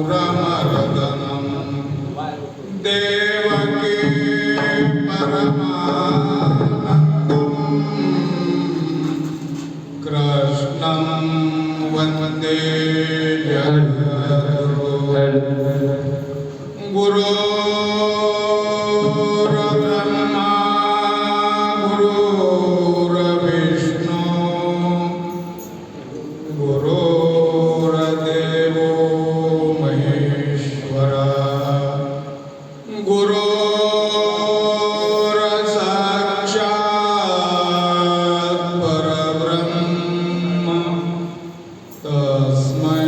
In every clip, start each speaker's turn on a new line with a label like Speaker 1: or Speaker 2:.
Speaker 1: चाणूरमर्दनं देवकी परमानन्दं कृष्णं वन्दे जगद्गुरुं गुरुर्ब्रह्मा गुरुर्विष्णु गुरुर्देवो महेश्वरा गुरुर्साक्षात् परब्रह्म तस्मै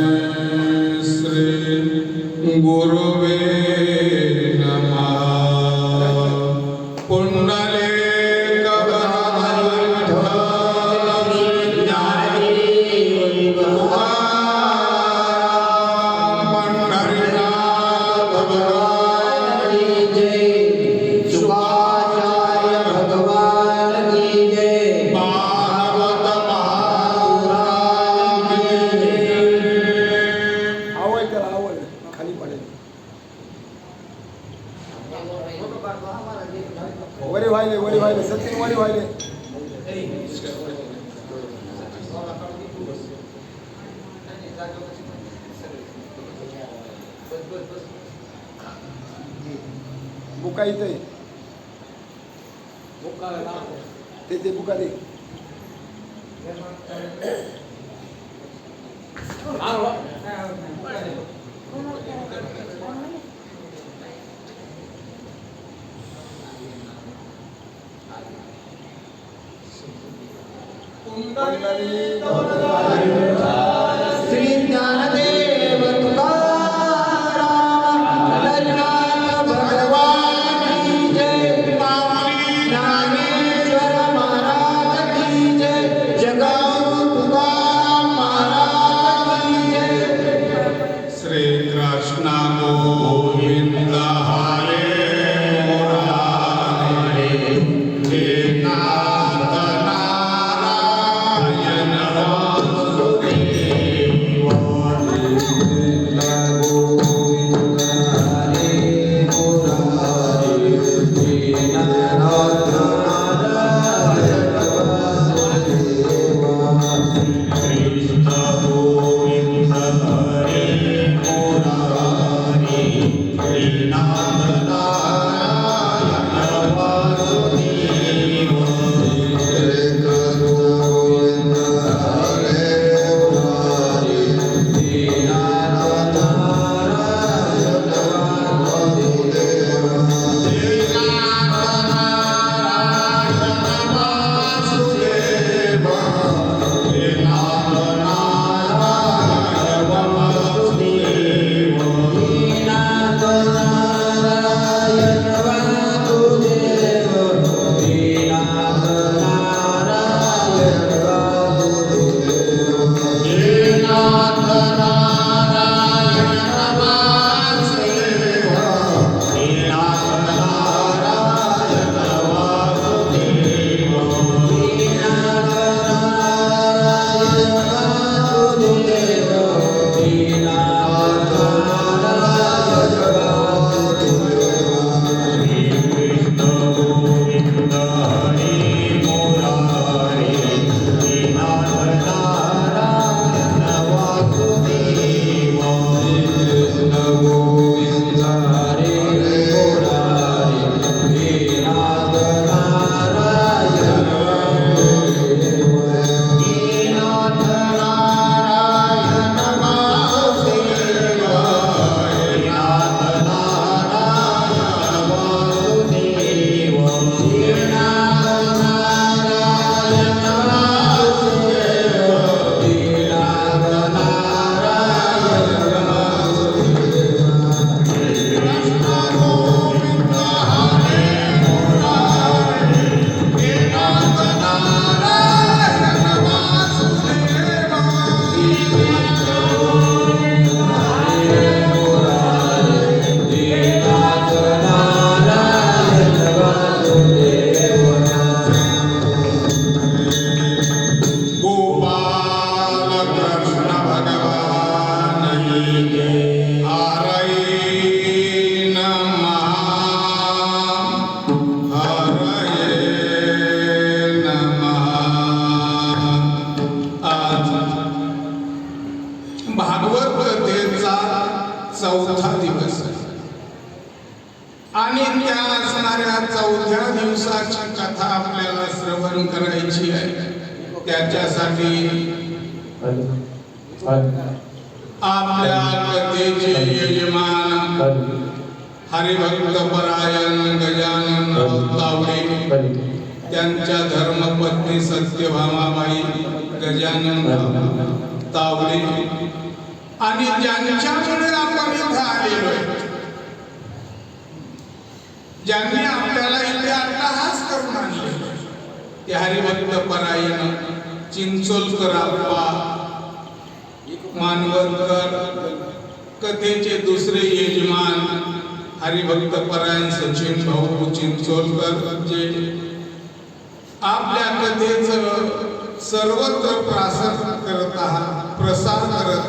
Speaker 1: श्री गुरुवे नमः
Speaker 2: वरी व्हायले सत्य वरी व्हायले बुका इथे ते बुका दे
Speaker 3: श्री ज्ञानदेव तुकाराम पंढरीनाथ भगवान की जय ज्ञानेश्वर महाराज की जय जगद्गुरु तुकाराम महाराज की जय
Speaker 1: श्री कृष्ण गोविंद हरे मुरारे हे नाथ नारायण वासुदेव कथेचा चौथा दिवस आहे. आणि त्या असणाऱ्या चौथ्या दिवसाची कथा आपल्याला श्रवण करायची आहे. त्याच्यासाठी आपल्या कथेचे यजमान हरिभक्त परायण गजानन तावडे, त्यांच्या धर्मपत्नी सत्यभामाबाई गजानन तावडे, आणि ज्यांच्यामुळे आपण इथे आलेलो आहे, ज्यांनी आपल्याला इथे अट्टहास करून आणले, ते हरिभक्त परायण चिंचोलकर आप्पा मानवरकर, कथेचे दुसरे यजमान हरिभक्त परायण सचिन भाऊ चिंचोलकर, जे आपल्या कथेचं सर्वत्र प्रसार करत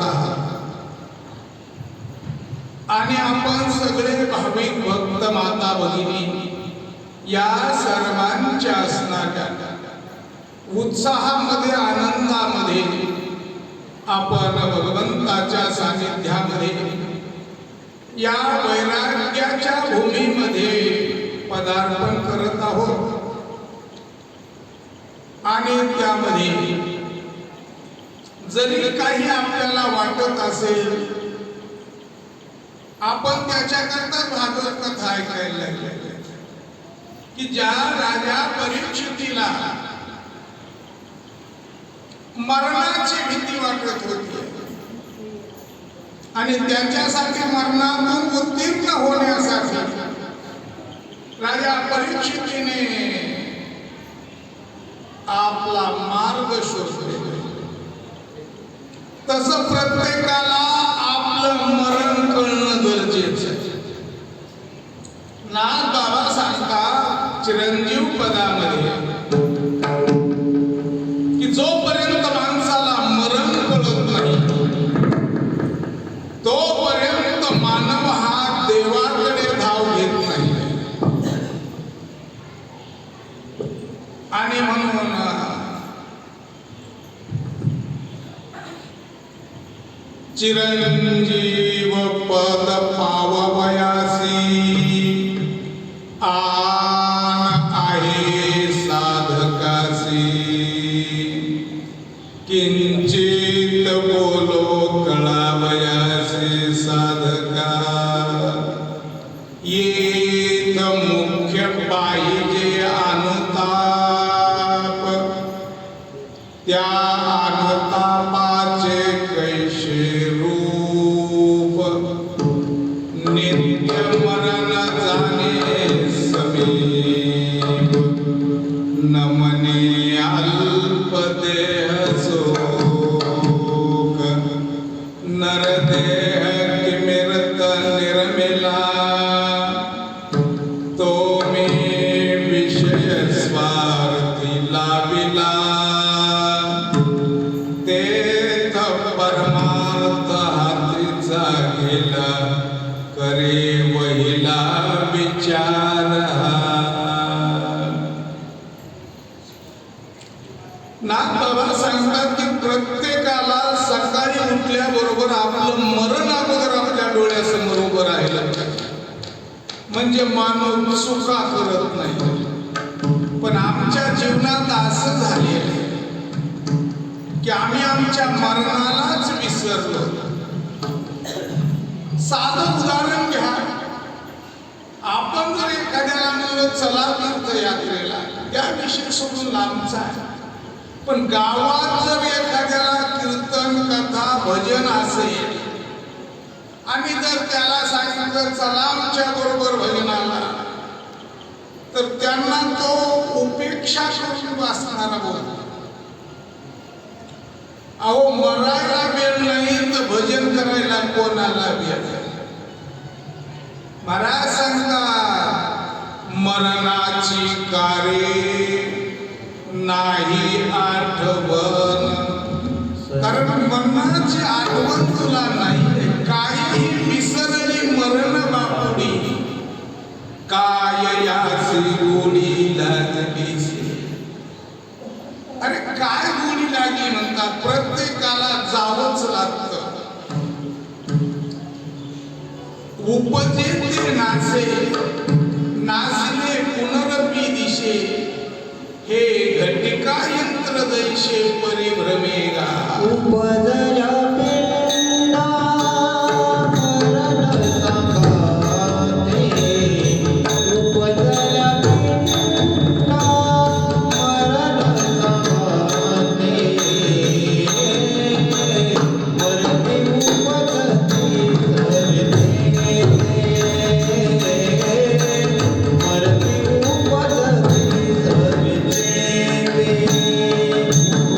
Speaker 1: आहात. आणि आपण सगळे भाविक भक्त माता भगिनी या सर्वांच्या असणाऱ्या उत्साहामध्ये आनंदामध्ये आपण भगवंताच्या सानिध्यामध्ये या वैराग्याच्या भूमीमध्ये पदार्पण करत आहोत. आणि त्यामध्ये जरी काही आपल्याला वाटत असेल, आपण त्याच्याकरता भागवत कथा ऐकायला लागले की ज्या राजा परीक्षितीला मरणाची भीती वाटत होती आणि त्याच्यासाठी मरणातून उत्तीर्ण होण्यासाठी राजा परीक्षितीने आपला मार्ग शोधले, तसं प्रत्येकाला आपलं मरण कळणं गरजेचं आहे. नाथ बाबा सांगता चिरंजीव पदामध्ये की जोपर्यंत माणसाला मरण कळत नाही, तोपर्यंत मानव हा देवाकडे धाव घेत नाही. आणि म्हणून चिरंजीव पद पावयासी आन आहे साधकासी, किंचित बोलो कळावयासी साधका, येत मुख्य पाहिजे अनुताप, त्या अनुतापाचे कैसे रूप, नित्य मरण जाणे समीप, नमने अल्प देह शोक, नरदेह किमिरत निर्मिला, तो मी विषय स्वार्थी लाविला, तेथ परमार्थ हातीचा गेला, करे वहिला विचार. नाथ बाबा सांगतात की प्रत्येकाला सकाळी उठल्याबरोबर आपलं मरण अगोदर आपल्या डोळ्यासमोर उभं राहिलं, म्हणजे मानव चुका करत नाही. पण आमच्या जीवनात असं झालेलं की आम्ही आमच्या मरणालाच विसरलो. साधं उदाहरण घ्या, आपण जर एखाद्याला म्हणलं चला तीर्थयात्रेला, त्या विषय सोडून लांबचा आहे. पण गावात जर एखाद्याला कीर्तन कथा भजन असेल आणि जर त्याला सांगितलं चला आमच्या बरोबर भजनाला, तर त्यांना तो उपेक्षा करून वाचणारा बोलतो. अहो मरायला वेळ नाही तर भजन करायला कोणाला वेळ? महाराज सांगतात मरणाची कार्ये नाही आठवण, कारण मरणाची आठवण तुला नाही. काही विसरली मरण बापुडी, काय यासी गोडी लागलीसी. अरे काय गोडी लागली म्हणतात, प्रत्येकाला जावंच लागतं. उपजे ते नाचे नाचले पुनरपी दिशे हे घटिका यंत्र दैशे परिभ्रमेगा
Speaker 3: उपजल्या पिंडा मरण संघाते उपजल्या पिंडा मरण संघाते वरती उपजती सरते वरती उपजती सरते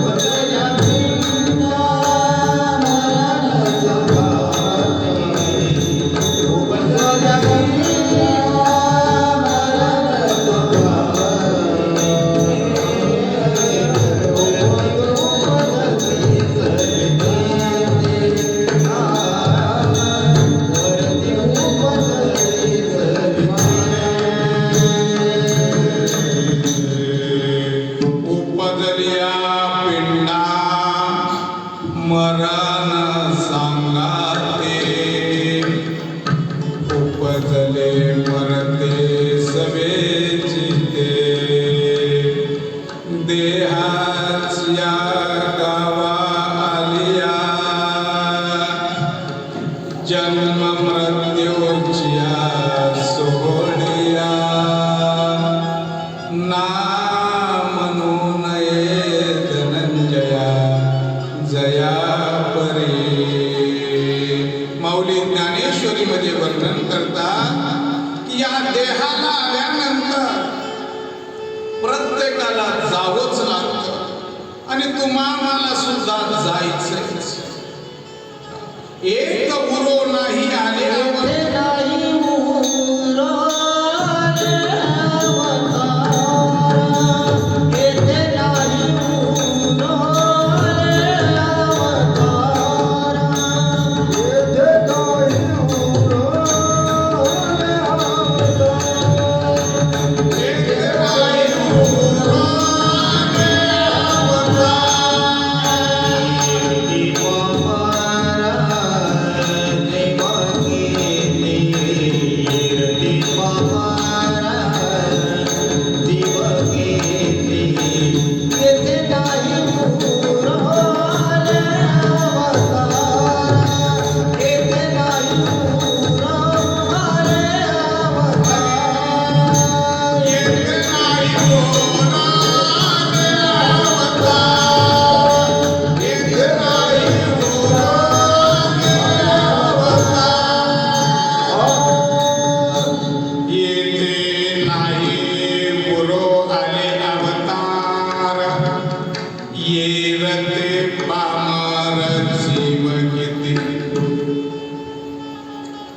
Speaker 3: उपजल्या पिंडा मरण संघाते उपजल्या पिंडा मरण
Speaker 1: उपजल्या पिंडा मरण सांगाते उपजले मरते सवेची ते देहाच्या गावा आलिया जन्म मृत्यूच्या सोहळ्या ना म्हणून ये धनंजया जया परी माऊली ज्ञानेश्वरी मध्ये वर्णन करतात की या देहाला आल्यानंतर प्रत्येकाला जावंच लागतं आणि तुम्हाला सुद्धा जायचंच एक उरो नाही आल्यावर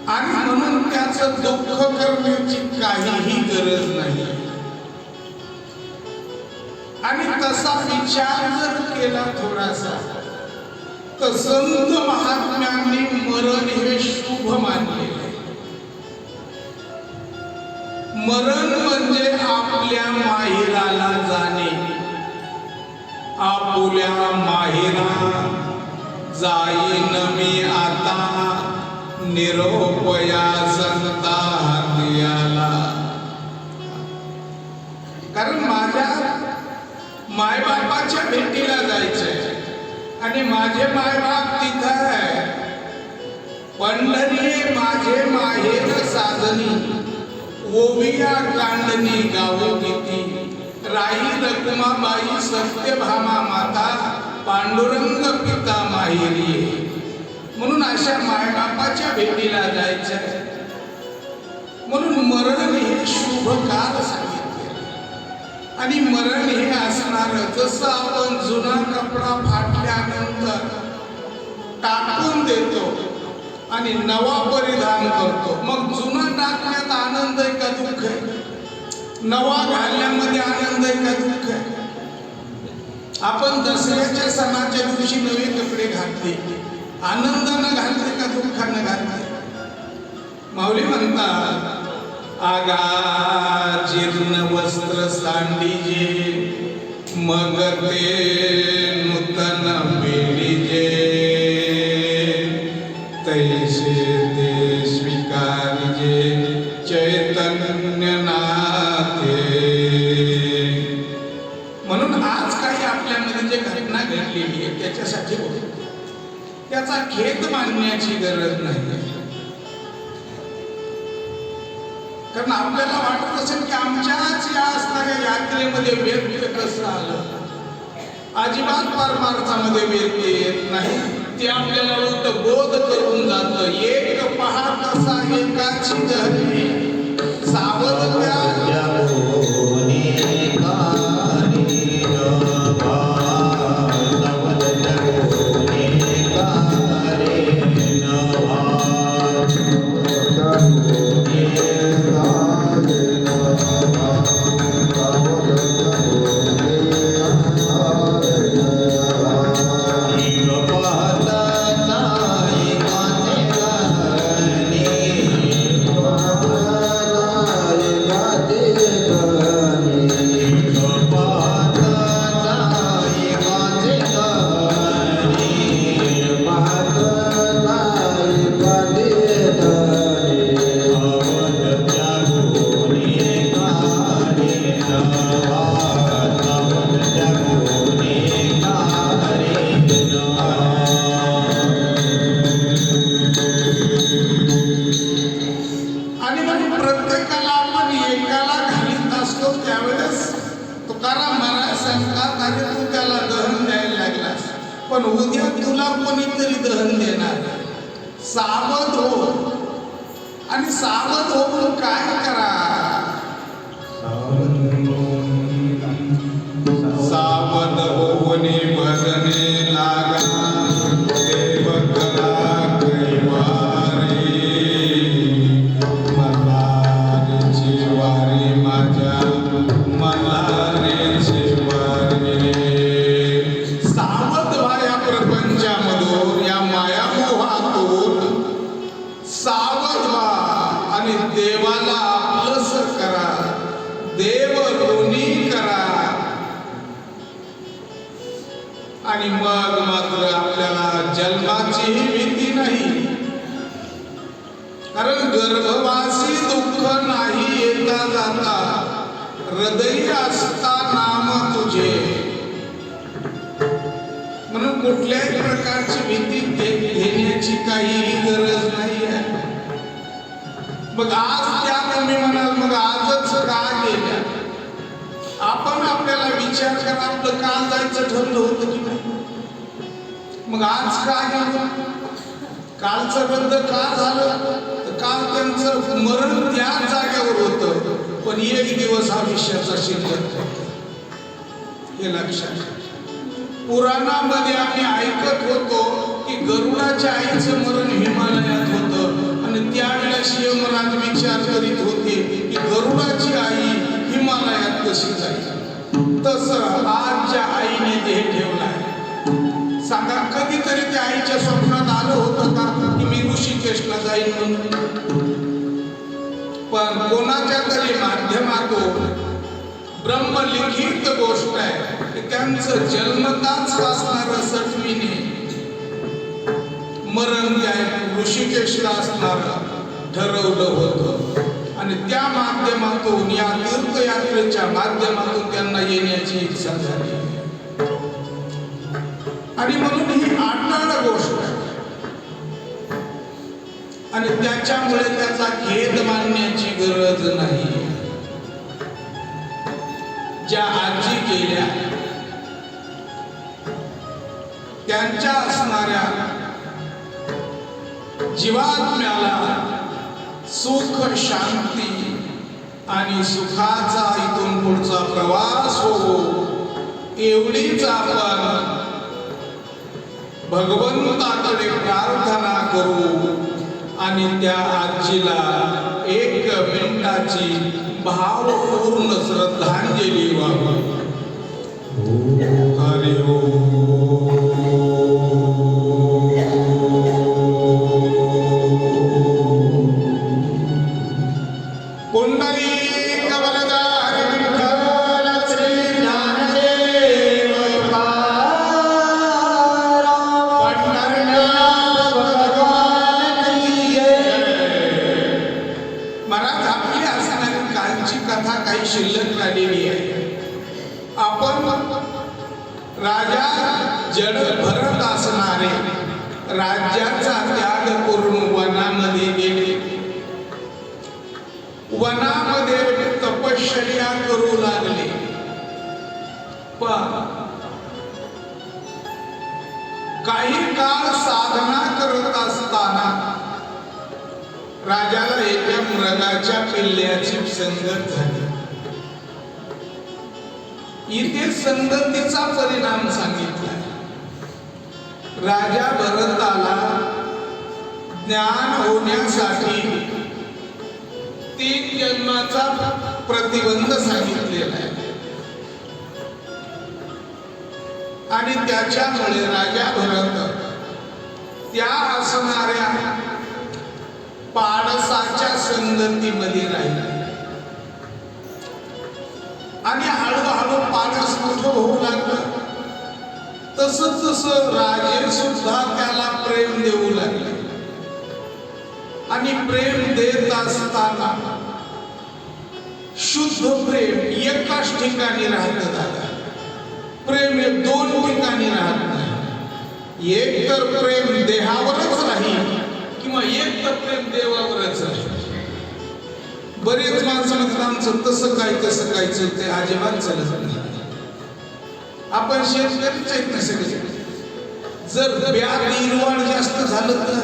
Speaker 1: आणि म्हणून त्याचं दुःख करण्याची काहीही गरज नाही आणि तसा विचार जर केला थोडासा तर संत महात्म्यांनी मरण हे शुभ मानले मरण म्हणजे आपल्या माहेराला जाणे आपुल्या माहेरा जाईन मी आता निरोपया संता हातियाला कारण माझ्या मायबापाच्या भेटीला जायचंय आणि माझे मायबाप तिथं आहे पंढरी माझे माहेर साजनी ओविया कांडणी गावो गीती राही रकुमाबाई सत्यभामा माता पांडुरंग पिता माहेरी म्हणून अशा मायबापाच्या भेटीला जायचं म्हणून मरण हे शुभ काल सांगितले आणि मरण हे असणार जसं आपण जुना कपडा फाटल्यानंतर टाकून देतो आणि नवा परिधान करतो मग जुना टाकण्यात आनंद आहे का दुःख आहे नवा घालण्यामध्ये आनंद आहे का दुःख आहे आपण दसऱ्याच्या सणाच्या दिवशी नवे कपडे घातले आनंदानं घालते का दुःखानं घालते माऊली म्हणतात आगा जीर्ण वस्त्र सांडीजे मग ते नूतन पेढीजे तैसे ते स्वीकार चैतन्य नाथे. म्हणून आज काही आपल्यामध्ये जे घटना घडलेली आहे त्याच्यासाठी त्याचा खेद मानण्याची गरज नाही. कारण आपल्याला वाटत असेल की आमच्याच या असणाऱ्या यात्रेमध्ये व्यक्ती कसं आलं. अजिबात परमार्थामध्ये व्यक्ती येत नाही. ते आपल्याला उलट बोध करून जात. एक पहा कसा एकाची धरणी सावध त्या पण उद्या तुला कोणीतरी दहन देणार. सावध हो. आणि सावध होऊन काय करा. सावध होऊन भजने लागा देव कला कैवारी. मल्हारीची वारी माझ्या मल्हारीची वारी. प्रपंचामधून या मायामोहातून सावध व्हा आणि देवाला आपलंस करा. देव ऋणी करा. आणि मग मात्र आपल्याला जन्माचीही भीती नाही. कारण गर्भवासी दुःख नाही येता जाता. हृदयी असता नाम तुझे. म्हणून कुठल्याही प्रकारची भीती घेण्याची काहीही गरज नाही आहे. मग आज त्या तुम्ही म्हणाल मग आजच का गेल्या. आपण आपल्याला विचार करा. आपलं काल जायचं ठरलं होतं की नाही. मग आज का गेलो. कालचं रद्द का झालं. तर काल त्यांचं मरण त्याच जागेवर होतं. पण एक दिवस आयुष्याचा शिल्लक हे लक्षात घ्या. पुराणामध्ये आम्ही ऐकत होतो की गरुडाच्या आईचं मरण हिमालयात होतं. आणि त्यावेळेस यमराज विचार करीत होते की गरुडाची आई हिमालयात कशी जाईल. तसं आज ज्या आईने देह ठेवलाय. सांगा कधीतरी त्या आईच्या स्वप्नात आलं होतं का की मी ऋषिकेशला जाईन म्हणून. पण कोणाच्या तरी माध्यमातून ब्रह्मलिखित गोष्ट आहे की त्यांचं जन्मताच असणारं सटवीने मरण त्या ऋषिकेशला असणारं ठरवलं होतं. आणि त्या माध्यमातून या तीर्थयात्रेच्या माध्यमातून त्यांना येण्याची इच्छा झाली. आणि म्हणून ही आढळणारी गोष्ट आहे. आणि त्याच्यामुळे त्याचा खेद मानण्याची गरज नाही. ज्या आजी गेल्या त्यांच्या असणाऱ्या जीवात्म्याला सुख शांती आणि सुखाचा इथून पुढचा प्रवास हो एवढीच आपण भगवंताकडे प्रार्थना करू. आणि त्या आजीला एक मिनिटाची भावपूर्ण श्रद्धांजली व्हावी. हरि ओम. पुंडलीक वरदारी विठ्ठल श्री ज्ञानदेव पंढरनाथ भगवान की जय. राज्याचा त्याग करून वनामध्ये गेले. वनामध्ये तपश्चर्या करू लागले. पण काही काळ साधना करत असताना राजाला एका मृगाच्या पिल्ल्याची संगत झाली. इथे संगतीचा परिणाम सांगितला. राजा भरताला ज्ञान होण्यासाठी 3 जन्माचा प्रतिबंध सांगितलेला आहे आणि त्याच्यामुळे राजा भरत त्या असणाऱ्या पाडसाच्या संगतीमध्ये राहिला आणि हळूहळू पाडस मोठं होऊ लागलं. तसं तसं राजे सुद्धा त्याला प्रेम देऊ लागले आणि प्रेम देत असताना शुद्ध प्रेम एकाच ठिकाणी राहत दादा. प्रेम हे 2 ठिकाणी राहत नाही. एक तर प्रेम देहावरच राहील किंवा एक तर प्रेम देवावरच राहील. बरेच माणसं म्हणतात आमचं तसं काय ते अजिबात चालत नाही. आपण शेतकरीच आहेत ना सगळे. जर ब्यात निर्वाण जास्त झालं तर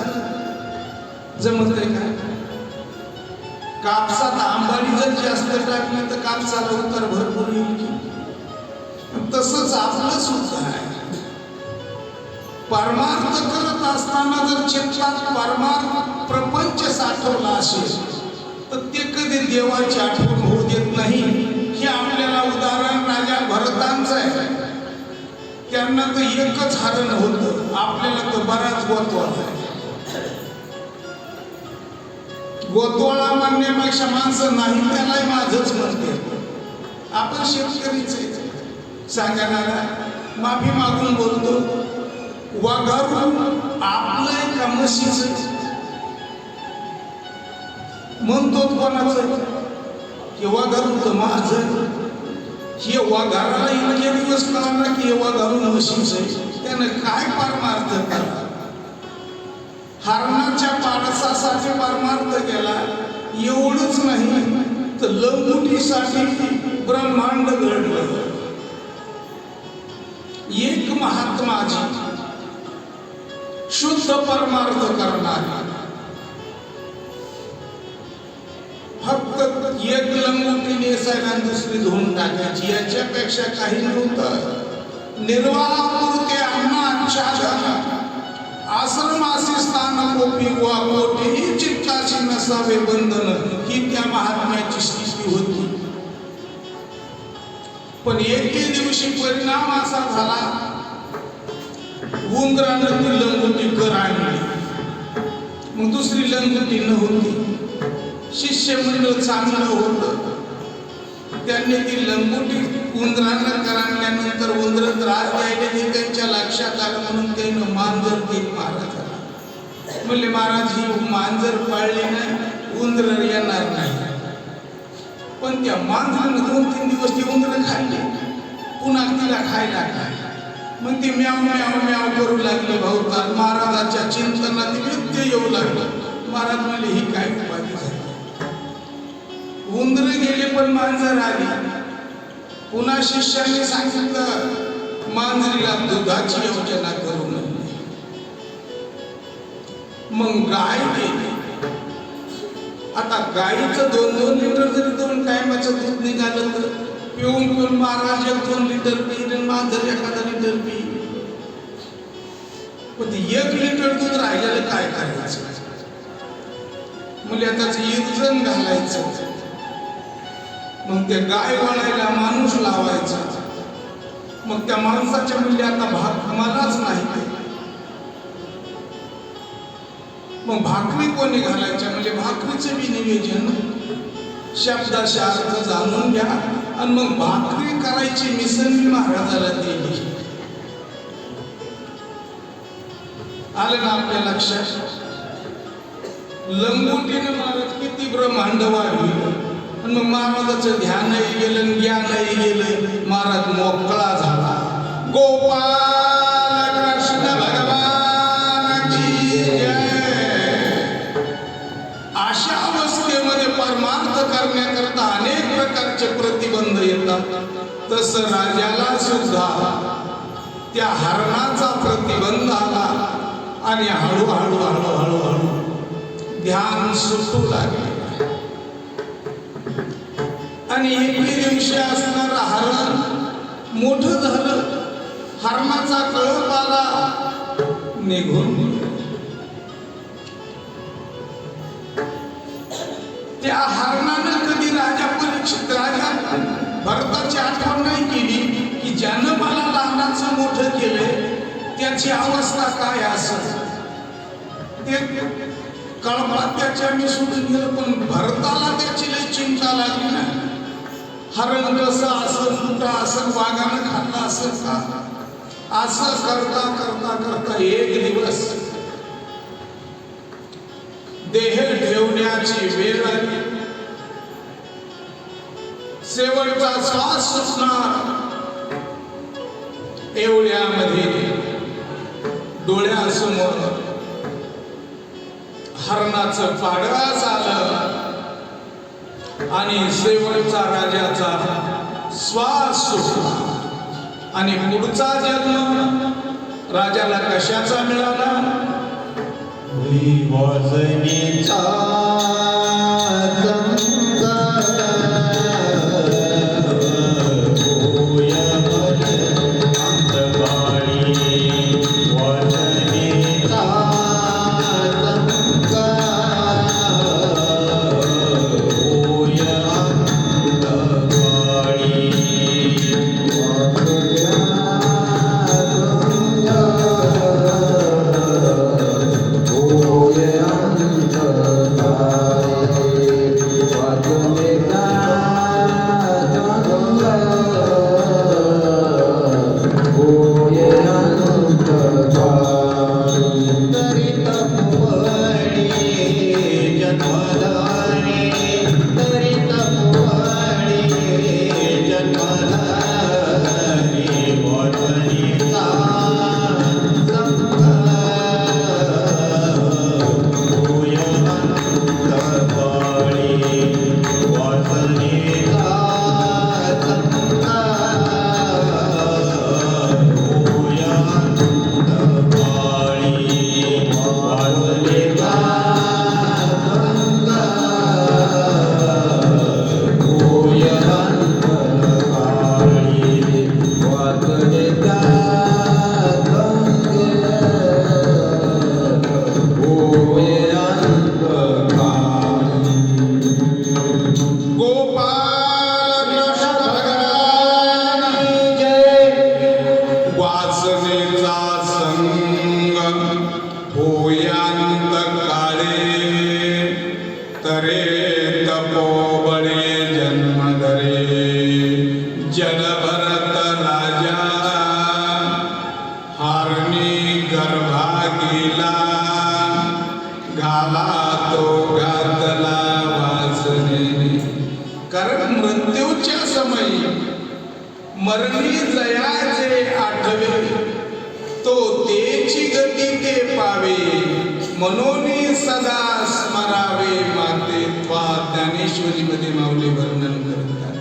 Speaker 1: जमत आहे का? कापसात आंबाडी जर जास्त टाकली तर कापसाला उतार भरपूर येईल की. तसंच आपलं सुद्धा आहे. परमार्थ करत असताना जर चित्तात परमार्थ प्रपंच साठवला असेल तर ते कधी देवाची आठवण होऊ देत नाही. हे आपल्याला उदाहरण राजा भरतांचं आहे. त्यांना तर एकच हरण होतं, आपल्याला तर बराच गोतवाळा आहे. गोतवाळा म्हणण्यापेक्षा माणसं नाही त्यालाही माझंच म्हणते. आपण शेतकरीच आहे. सांगा ना, माफी मागून बोलतो. वाघारून आपलं का म्हशीचं म्हणतो कोणाचं की वाघारून तर माझं. हे वाघाराला इतके दिवस कळला की हे वाघारून म्हशीचं. त्यानं काय परमार्थ केला? हरणाच्या पाडसासाठी परमार्थ केला. एवढंच नाही तर लंगुटीसाठी ब्रह्मांड घडलं. एक महात्माजी शुद्ध परमार्थ करणारी फक्त एक लंगोटी नेसायला दुसरी धुवून टाकायची, याच्यापेक्षा काही नव्हतं. निर्वाहापुरते अन्नाच्छादन आश्रमासी स्थान कोपी वा कोठेही चित्ताची नसावे बंधन, ही त्या महात्म्याची स्थिती होती. पण एके दिवशी परिणाम असा झाला, उंदरानं ती लंगोटी कर आणली. मग दुसरी लंगोटी न होती. शिष्यमंडळ चांगलं होतं, त्यांनी ती लंगोटी उंदरानं करांल्यानंतर उंदर त्रास द्यायला ते त्यांच्या लक्षात आलं. म्हणून त्यानं मांजर दिली महाराजाला. म्हणले महाराज ही मांजर पाळली नाही, उंदर येणार नाही. पण त्या मांजरानं 2-3 दिवस ती उंदर खाल्ली. पुन्हा तिला खायला काय, मग ती म्याव म्याव म्याव करू लागली. भाऊताल महाराजाच्या चिंतनात व्यत्यय येऊ लागलं. महाराज म्हणले ही काय उपाधी झाली? उंदर गेले पण मांजर आली. पुन्हा शिष्याने सांगितलं मांजरीला दुधाची योजना करू नये. मग गाय गेली. आता गाईचं 2-2 लिटर जरी 2 टायमाचं दूध निघालं तर पिऊन महाराज 1-2 लिटर पिईल, मांजर 1 लिटर पिईल. पण 1 लिटर दूध राहिलेलं काय करायचं? म्हणजे आता इर्जन घालायचं. मग ते गाय वळायला माणूस लावायचा. मग त्या माणसाच्या म्हणजे आता भाग मलाच नाही. मग भाकरी कोणी घालायच्या? म्हणजे भाकरीचं बी नियोजन शब्दाचे अर्थ जाणून घ्या आणि मग भाकरी करायची मिसळी महाराजाला दिली. आलं ना आपल्या लक्षात? लंगोटीनं महाराज किती ब्रह्मांड वाढली. पण मग महाराजाचं ध्यानही गेलं, ज्ञानही गेलं. महाराज मोकळा झाला. गोपाल कृष्ण भगवान की अशा अवस्थेमध्ये परमार्थ करण्याकरता अनेक प्रकारचे प्रतिबंध येतात तसं राजाला सुद्धा त्या हरणाचा प्रतिबंध आला आणि हळूहळू हळूहळू हळू ध्यान सुटू लागले आणि एके दिवशी असणारा हरण मोठं झालं. हरणाचा कळप आला निघून गेला. त्या हरणानं कधी राजा परीक्षित राजा भरताची आठवण नाही केली की ज्यानं मला लहानाचं मोठं केलंय त्याची अवस्था काय असेल. ते कळपात त्याच्या मी सोडून गेलं पण भरताला त्याची लई चिंता लागली ना. हरण कसं असं कुठं असं वाघानं खाल्लं असं का. असं करता करता करता एक दिवस देह ठेवण्याची वेळ आली. शेवटचा श्वास सुटणार एवढ्यामध्ये डोळ्यासमोर हरणाचं पाडवा झालं आणि शेवटचा राजाचा श्वास सुटला. आणि पुढचा जन्म राजाला कशाचा मिळाला.
Speaker 3: वाजनेचा
Speaker 1: मरणी जयाचे आठवे तो तेची गती ते पावे मनोनी सदा स्मरावे माते त्वा. ज्ञानेश्वरीमध्ये माऊली वर्णन करतात.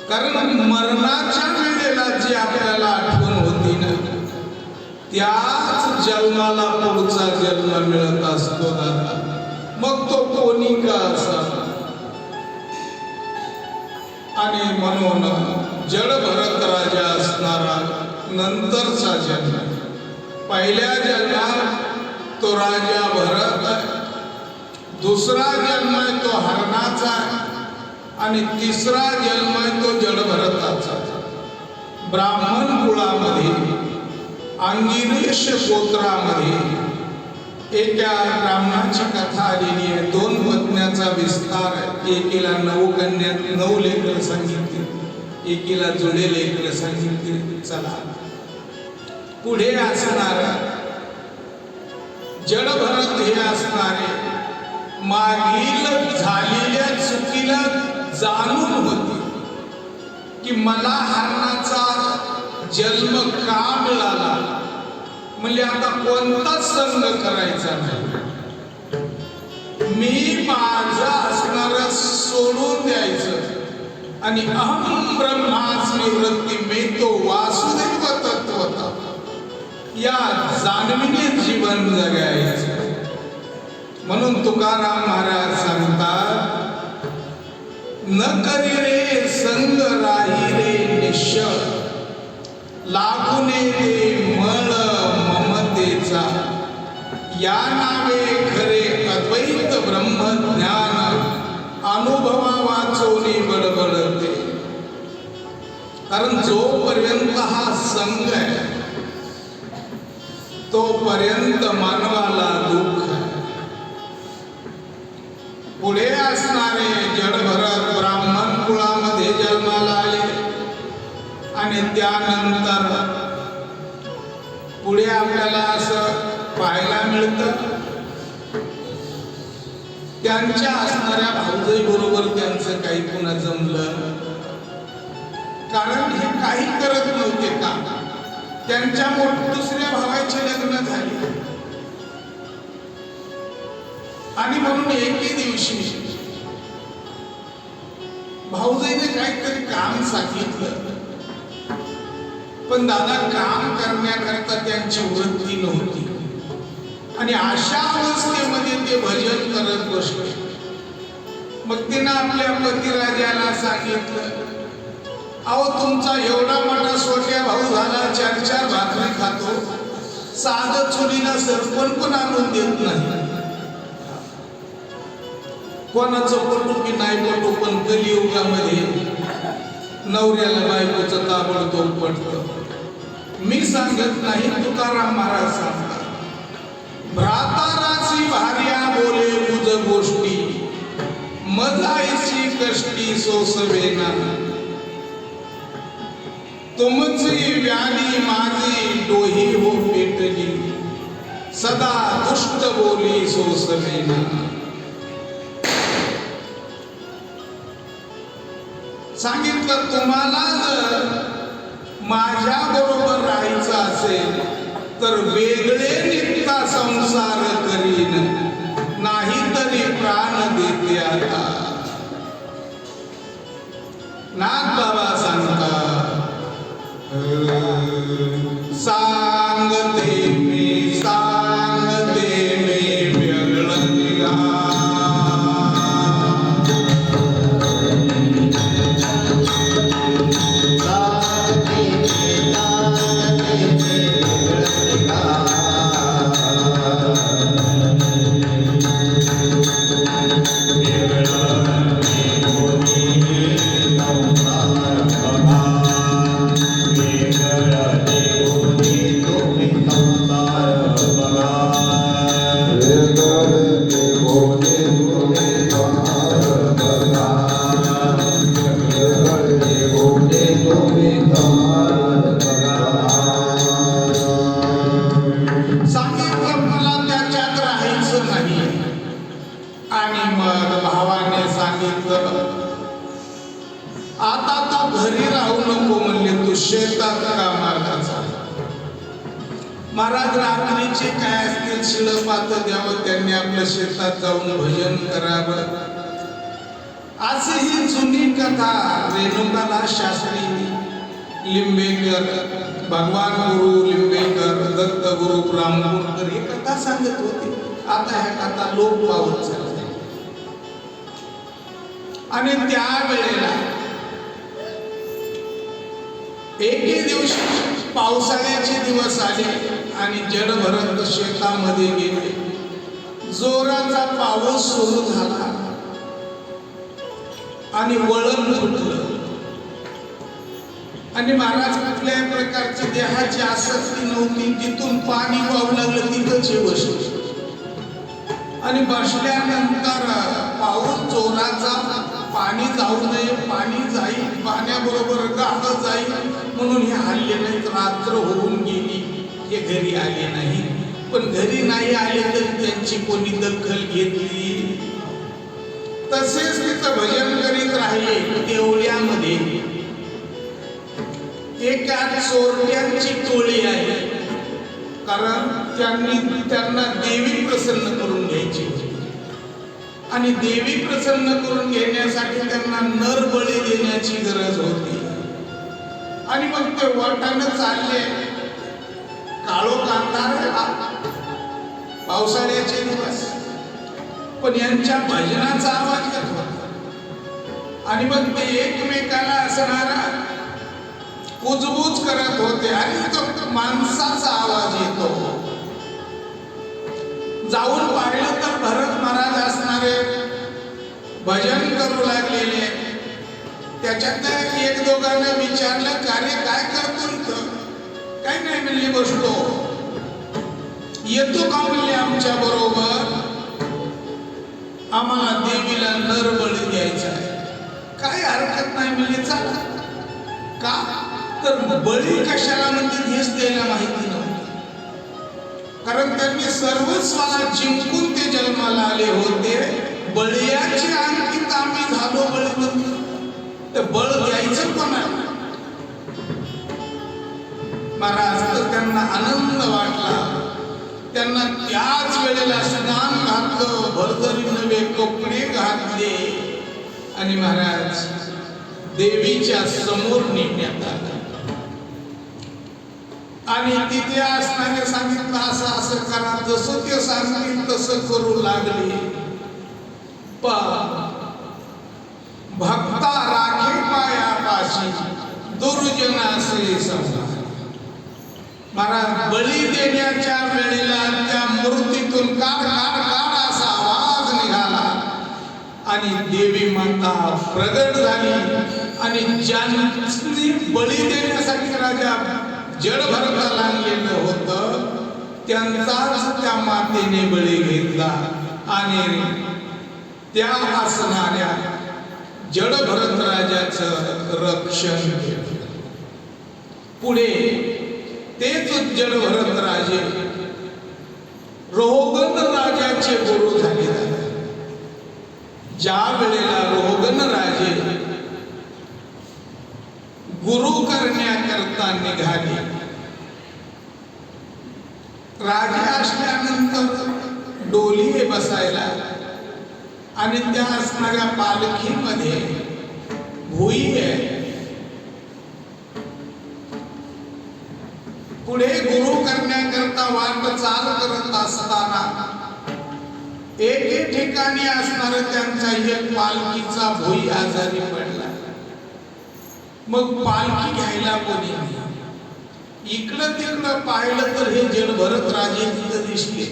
Speaker 1: कारण मरणाच्या वेळेला जी आपल्याला आठवण होती ना त्याच जन्माला पुढचा जन्म मिळत असतो दादा. मग तो कोणी का असा. आणि म्हणून जडभरत राजा असणारा नंतरचा जन्म. पहिल्या जन्मात तो राजा भरत आहे, दुसरा जन्म आहे तो हरणाचा आहे आणि तिसरा जन्म आहे तो जडभरताचा. ब्राह्मण कुळामध्ये अंगिरेश गोत्रामध्ये एका ब्राह्मणाची कथा आलेली आहे. 2 पत्न्याचा विस्तार आहे. एकीला 9 कन्या 9 लेकरं सांगितली, एकीला जुळे लेकरं सांगितली. चला पुढे असणार जडभरत हे असणारे मागील झालेल्या चुकीला जाणून होते की मला हरणाचा जन्म का मिळाला. म्हणजे आता कोणताच संघ करायचा नाही. मी माझं असणारं सोडून द्यायचं आणि अहम ब्रह्मास्मी वृत्ती मी तो वासुदेव तत्वता या जाणीने जीवन जगायचं. म्हणून तुकाराम महाराज सांगतात, न करी रे संग राही रे निश्चळ, लागुने रे मळ ममतेचा, या नावे खरे अद्वैत ब्रह्मज्ञान, अनुभवा वाचोनी बडबडते. कारण जोपर्यंत हा संग आहे तोपर्यंत मानवाला दुःख आहे. पुढे असणारे जडभरत ब्राह्मण कुळामध्ये जन्माला आले आणि त्यानंतर पुढे आपल्याला असं पाहायला मिळतं त्यांच्या असणाऱ्या भाऊजाई बरोबर त्यांचं काही पुन्हा जमलं. कारण हे काही करत नव्हते का, त्यांच्या दुसऱ्या भावाचे लग्न झाले आणि म्हणून एके दिवशी भाऊजाईने काहीतरी काम सांगितलं, पण दादा काम करण्याकरता त्यांची वृत्ती नव्हती आणि अशा अवस्थेमध्ये ते भजन करत बसले. मग तिनं आपल्या पतिराजाला सांगितलं, अहो तुमचा एवढा मोठा सोट्या भाऊ झाला, 4-4 भाकरी खातो, साधं चुलीला सरपण पण आणून देत नाही. कोणाचं पटू की नाही पटू, पण कलियुगामध्ये नवऱ्याला बायकोचं ताबडतोब पडतं. मी सांगत नाही, तुकाराम महाराज सांगतात, भ्राताराची भार्या बोले बुज गोष्टी, मजायची कष्टी सोसवेना, तुमची व्याली माझी डोही हो पेटली, सदा दुष्ट बोली सोसवेना. सांगितलं, तुम्हाला जर माझ्या बरोबर राहायचं असेल तर वेगळे निघता संसार करीन, नाही तरी प्राण देते आता. नाथ बाबा सांगता, सांगते मी वेगळं निघा. आता तो घरी राहू नको म्हणले, तू शेतात कामाला जा. महाराज रात्रीचे काय असतील शिळपात द्यावं, त्यांनी आपल्या शेतात जाऊन भजन करावं. अशी ही जुनी कथा रेणुकादास शास्त्री लिंबेकर, भगवान गुरु लिंबेकर, दत्त गुरु ब्राह्मणकर ही कथा सांगत होती. आता ह्या कथा लोप पावत चालल्या आणि त्यावेळेला एके दिवशी पावसाळ्याचे दिवस आले आणि जडभरत शेतामध्ये गेले. जोराचा पाऊस सुरू झाला आणि वळण फुटलं आणि महाराज कुठल्याही प्रकारची देहाची आसक्ती नव्हती. तिथून पाणी वाहू लागलं, तिथंच बसले आणि बसल्यानंतर पाऊस जोराचा, पाणी जाऊ नये, पाणी जाईल, पाण्याबरोबर गाडं जाईल म्हणून हे हल्ले नाहीत. रात्र होऊन गेली, हे घरी आले नाही. पण घरी नाही आले तर त्यांची कोणी दखल घेतली. तसेच तिथं भजन करीत राहिले. देवळ्यामध्ये एका चोरट्यांची टोळी आहे, कारण त्यांना देवी प्रसन्न करून घ्यायची. आणि देवी प्रसन्न करून घेण्यासाठी त्यांना नर बळी देण्याची गरज होती. आणि मग ते वाटानं चालले. काळो कांतार पावसाळ्याचे दिवस, पण यांच्या भजनाचा आवाज येत होता. आणि मग ते एकमेकाला असणारा कुजबूज करत होते. आणि तो माणसाचा आवाज येतो. जाऊन पाहिलं तर भरत महाराज असणारे भजन करू लागलेले. त्याच्यात एक दोघांना विचारलं, कार्य काय करतो इथं? काय नाही म्हणले, बसलो. येतो का म्हणले आमच्या बरोबर? आम्हाला देवीला नर बळी द्यायचा आहे. काय हरकत नाही म्हणले, चला. का तर बळी कशाला म्हणजे हेच द्यायला माहिती नव्हतं. कारण त्यांनी सर्वस्वाला जिंकून ते जन्माला आले होते. बळीयाची अंकित आम्ही झालो बळीबंद. तर बळ द्यायचं कोणाला? महाराज तर त्यांना आनंद वाटला. त्यांना त्याच वेळेला स्नान घातलं, भरभरी नवे कपडे घातले आणि महाराज देवीच्या समोर नेण्यात आलं. आणि तिथे असणारे सांगितलं, असं असं करा. जसं ते सांगतील तसं करू लागले. भक्ता राखे पायापाशी दुर्जनासे संसार. महाराज बळी देण्याच्या वेळेला त्या मूर्तीतून काढ काढ काढ असा आवाज निघाला आणि देवी माता प्रगट झाली. आणि ज्यांनी बळी देण्यासाठी राजा जडभरताला आणलेलं होतं त्यांचाच त्या मातेने बळी घेतला आणि त्या असणाऱ्या जडभरत राजाचं रक्षण केलं. पुढे तेच जडभरत राजे रोहगण राजाचे गुरु झाले. ज्या वेळेला रोहगण राजे गुरु करण्याकरता निघाले, राजे असल्यानंतर डोली बसायला आणि त्या असणाऱ्या पालखीमध्ये भुई आहे. पुढे गुरु करण्याकरता वाटचाल करत असताना एक ठिकाणी असणारा त्यांचा एक पालखीचा भुई आजारी पडला. मग पालखी घ्यायला कोणी नाही. इकडं तिकडं पाहिलं तर हे जडभरत राजे तिथं दिसले.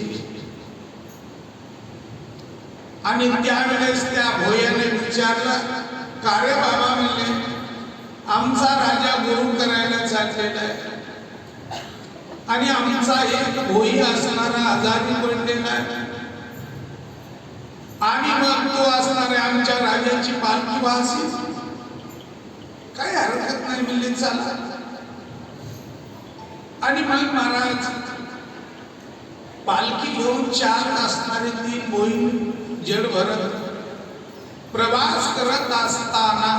Speaker 1: आणि त्यावेळेस त्या भोयाने विचारलं, का रे बाबा? म्हणले, आमचा राजा गुरु करायला चाललेला आहे आणि आमचा एक भोई असणारा आजारी पडलेला आहे आणि मग तो असणाऱ्या आमच्या राजाची पालखी वाहसी. काय हरकत नाही म्हणले, चला. आणि मग महाराज पालखी घेऊन चार असणारे 3 भोई जडभरत प्रवास करत असताना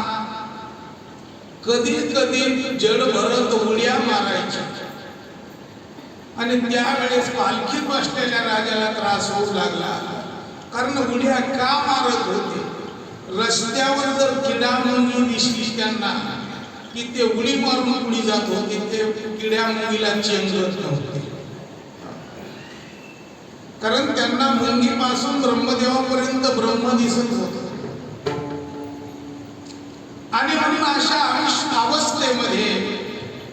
Speaker 1: कधी कधी जडभरत उड्या मारायच्या आणि त्यावेळेस पालखीत बसलेल्या राजाला त्रास होऊ लागला. कारण उड्या का मारत होते? रस्त्यावर जर किडा मुंगी दिसली त्यांना की ते उडी मारून पुढे जात होते. ते किड्या मुंगीला चेंगत नव्हते. कारण त्यांना मुंगीपासून ब्रह्मदेवापर्यंत ब्रह्म दिसत होत. आणि म्हणून अशा अवस्थेमध्ये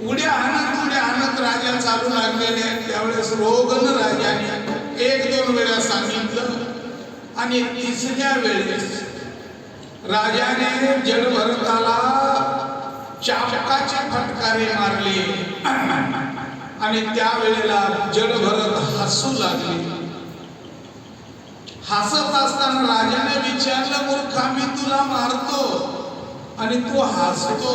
Speaker 1: उड्या आणत राजा चालू लागलेले. त्यावेळेस रोगन राजाने 1-2 वेळा सांगितलं आणि 3ऱ्या वेळेस राजाने जडभरताला चाबकाचे फटकारे मारले आणि त्यावेळेला जडभरत हसू लागले. हसत असताना राजाने विचारलं, मूर्खा, मी तुला मारतो आणि तू हसतो.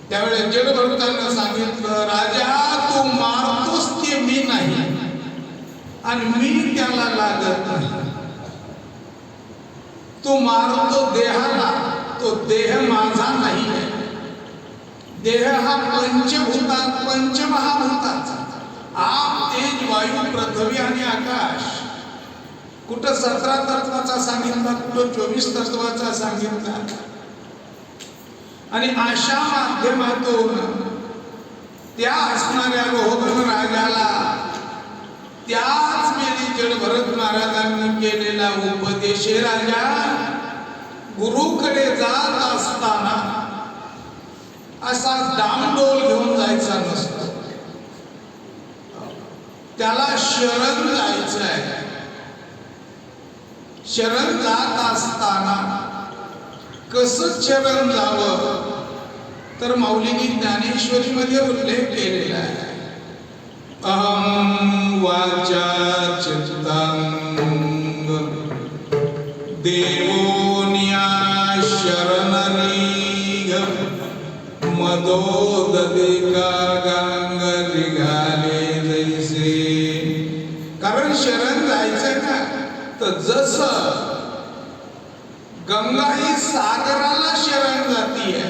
Speaker 1: त्यावेळेस जडभरतानं सांगितलं, राजा, तू मारतोस ते मी नाही आणि मी त्याला लागत नाही. तू मारतो देहाला, तो देह माझा नाही आहे. देह हा पंचमहाभूताचा. आप, तेज, वायू, पृथ्वी आणि आकाश कुठं 17 तत्वाचा सांगितला, कुठं 24 तत्वाचा सांगितला. आणि अशा माध्यमातून त्या असणाऱ्या रोहगण राजाला त्याच वेळी जडभरत महाराजांनी केलेला उपदेश, राजा गुरुकडे जात असताना असा डामडोल घेऊन जायचा नसतो, त्याला शरण जायचं आहे. शरण जात असताना कसं शरण जावं तर माऊलींनी ज्ञानेश्वरी मध्ये उल्लेख केलेला आहे. अहं वाचा चित्तांग देवोनिया शरणनिघ मदोदधिका गांग निघाले जैसे. कारण शरण जायचंय ना, तर जसं गंगा ही सागराला शरण जातीये,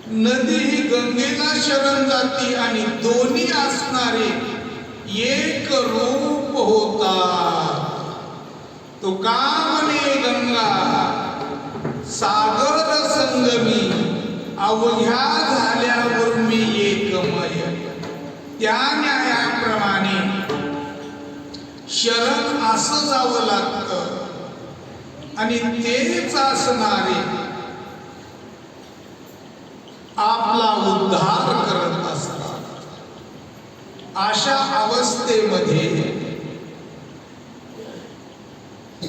Speaker 1: नदी ही गंगेला शरण जाती आणि दोन्ही असणारे एक रूप होता. तो का म्हणे गंगा सागर संगमी अवघ्या झाल्यावर मी एकमय. त्या न्यायाप्रमाणे शरण असं जावं लागतं आणि तेच असणारे आपला उद्धार करत असतात. अशा अवस्थेमध्ये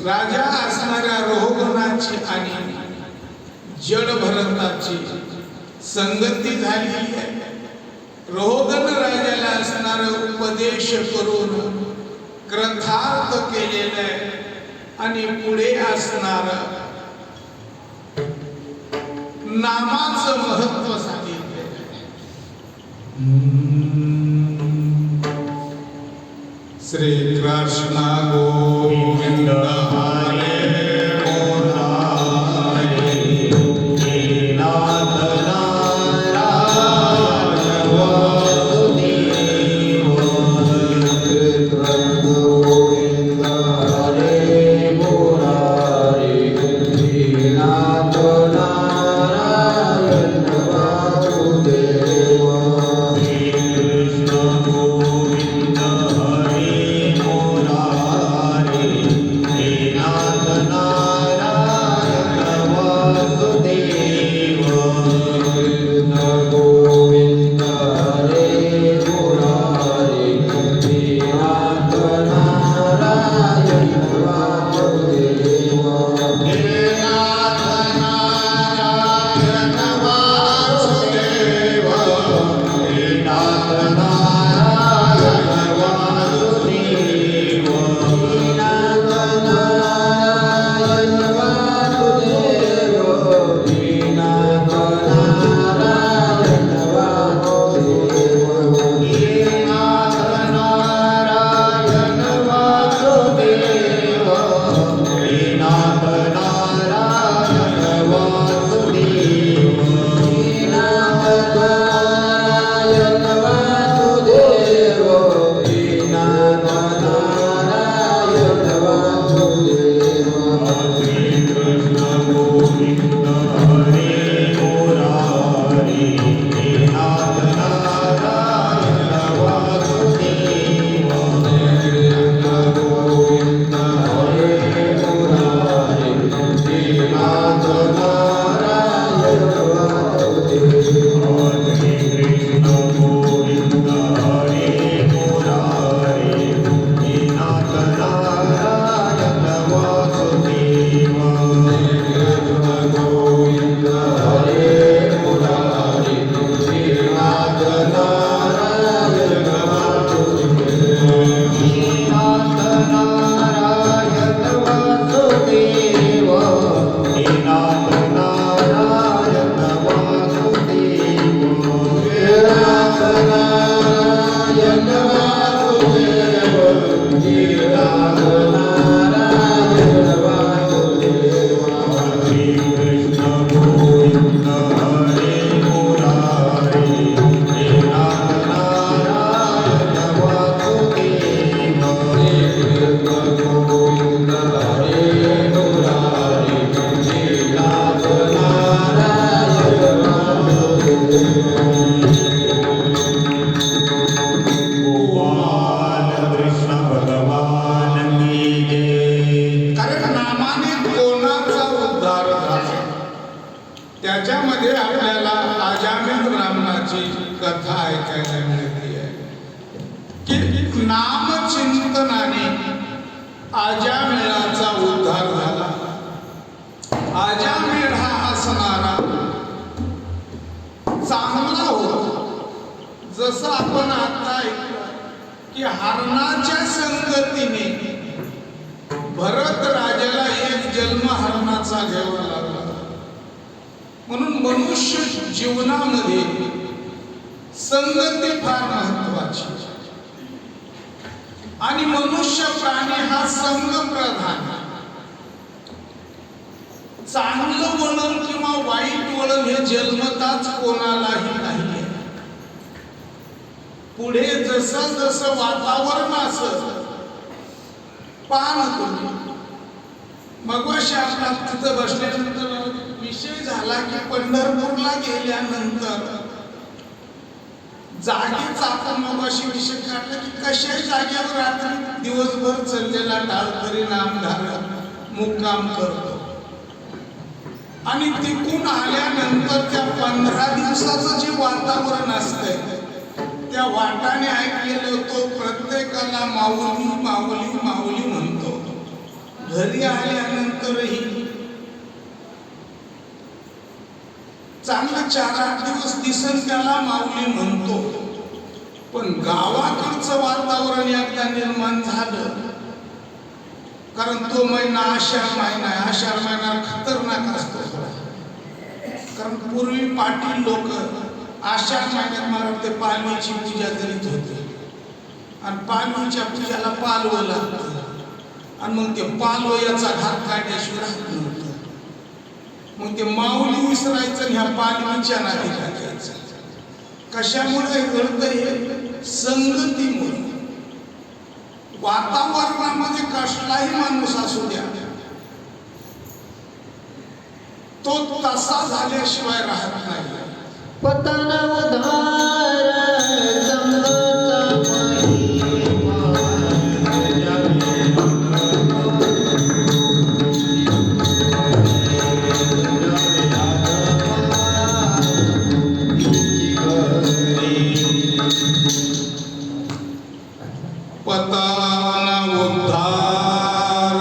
Speaker 1: राजा असणाऱ्या रोहगणाची आणि जडभरताची संगती झाली आहे. रोहगण राजाला असणारा उपदेश करून कृतार्थ केलेलं आहे आणि पुढे असणार नामाचं महत्व सांगितलेलं आहे. श्री कृष्ण गोविंद हरे
Speaker 3: Hare
Speaker 1: ह्याच्यामध्ये आपल्याला अजामिळ ब्राह्मणाची कथा ऐकायला मिळते की नामचिंतनाने अजामिळाचा उद्धार झाला. अजामिळ हा असणारा चांगला होता. जसं आपण आता ऐकलं की हरणाच्या संगतीने भरत राजाला एक जन्म हरणाचा घ्यावा लागला. म्हणून मनुष्य जीवनामध्ये संगती फार महत्वाची आणि मनुष्य प्राणी हा संग प्रधान. चांगलं वळण किंवा वाईट वळण हे जन्मताच कोणालाही नाही. पुढे जसं जसं वातावरण असत पान तुम्ही मग आपला तिथं बसल्यानंतर विषय झाला की पंढरपूरला गेल्यानंतर जागेच आपण मग विषय काढला की कशाही जागेवर रात्री दिवसभर चाललेला टाळकरी नामधारक मुक्काम करतो आणि तिकून आल्यानंतर त्या 15 दिवसाचं जे वातावरण असतंय त्या वाटाने ऐकलेलं तो प्रत्येकाला माऊली माऊली माऊली म्हणतो. घरी आल्यानंतरही चांगलं 4-8 दिवस दिसन त्याला माऊली म्हणतो. पण गावाकडचं वातावरण एकदा निर्माण झालं कारण तो महिना आषाढ महिना आहे. आषाढ महिना खतरनाक असतो कारण पूर्वी पाटील लोक आषाढ महिन्यात मला वाटते पालवीची पूजा करीत होते आणि पालवीच्या पूजाला पालवं लागतं आणि मग ते पालवयाचा घात काढल्याशिवाय राहत नव्हतं. मग ते माऊली विसरायचं आणि ह्या पालवीच्या नादी लागायचं. कशामुळे घडतं हे संगतीमुळे. वातावरणामध्ये कसलाही माणूस असू द्या तो तसा झाल्याशिवाय राहत नाही.
Speaker 3: पतन उधार जमता महिमा
Speaker 1: पतन उद्धार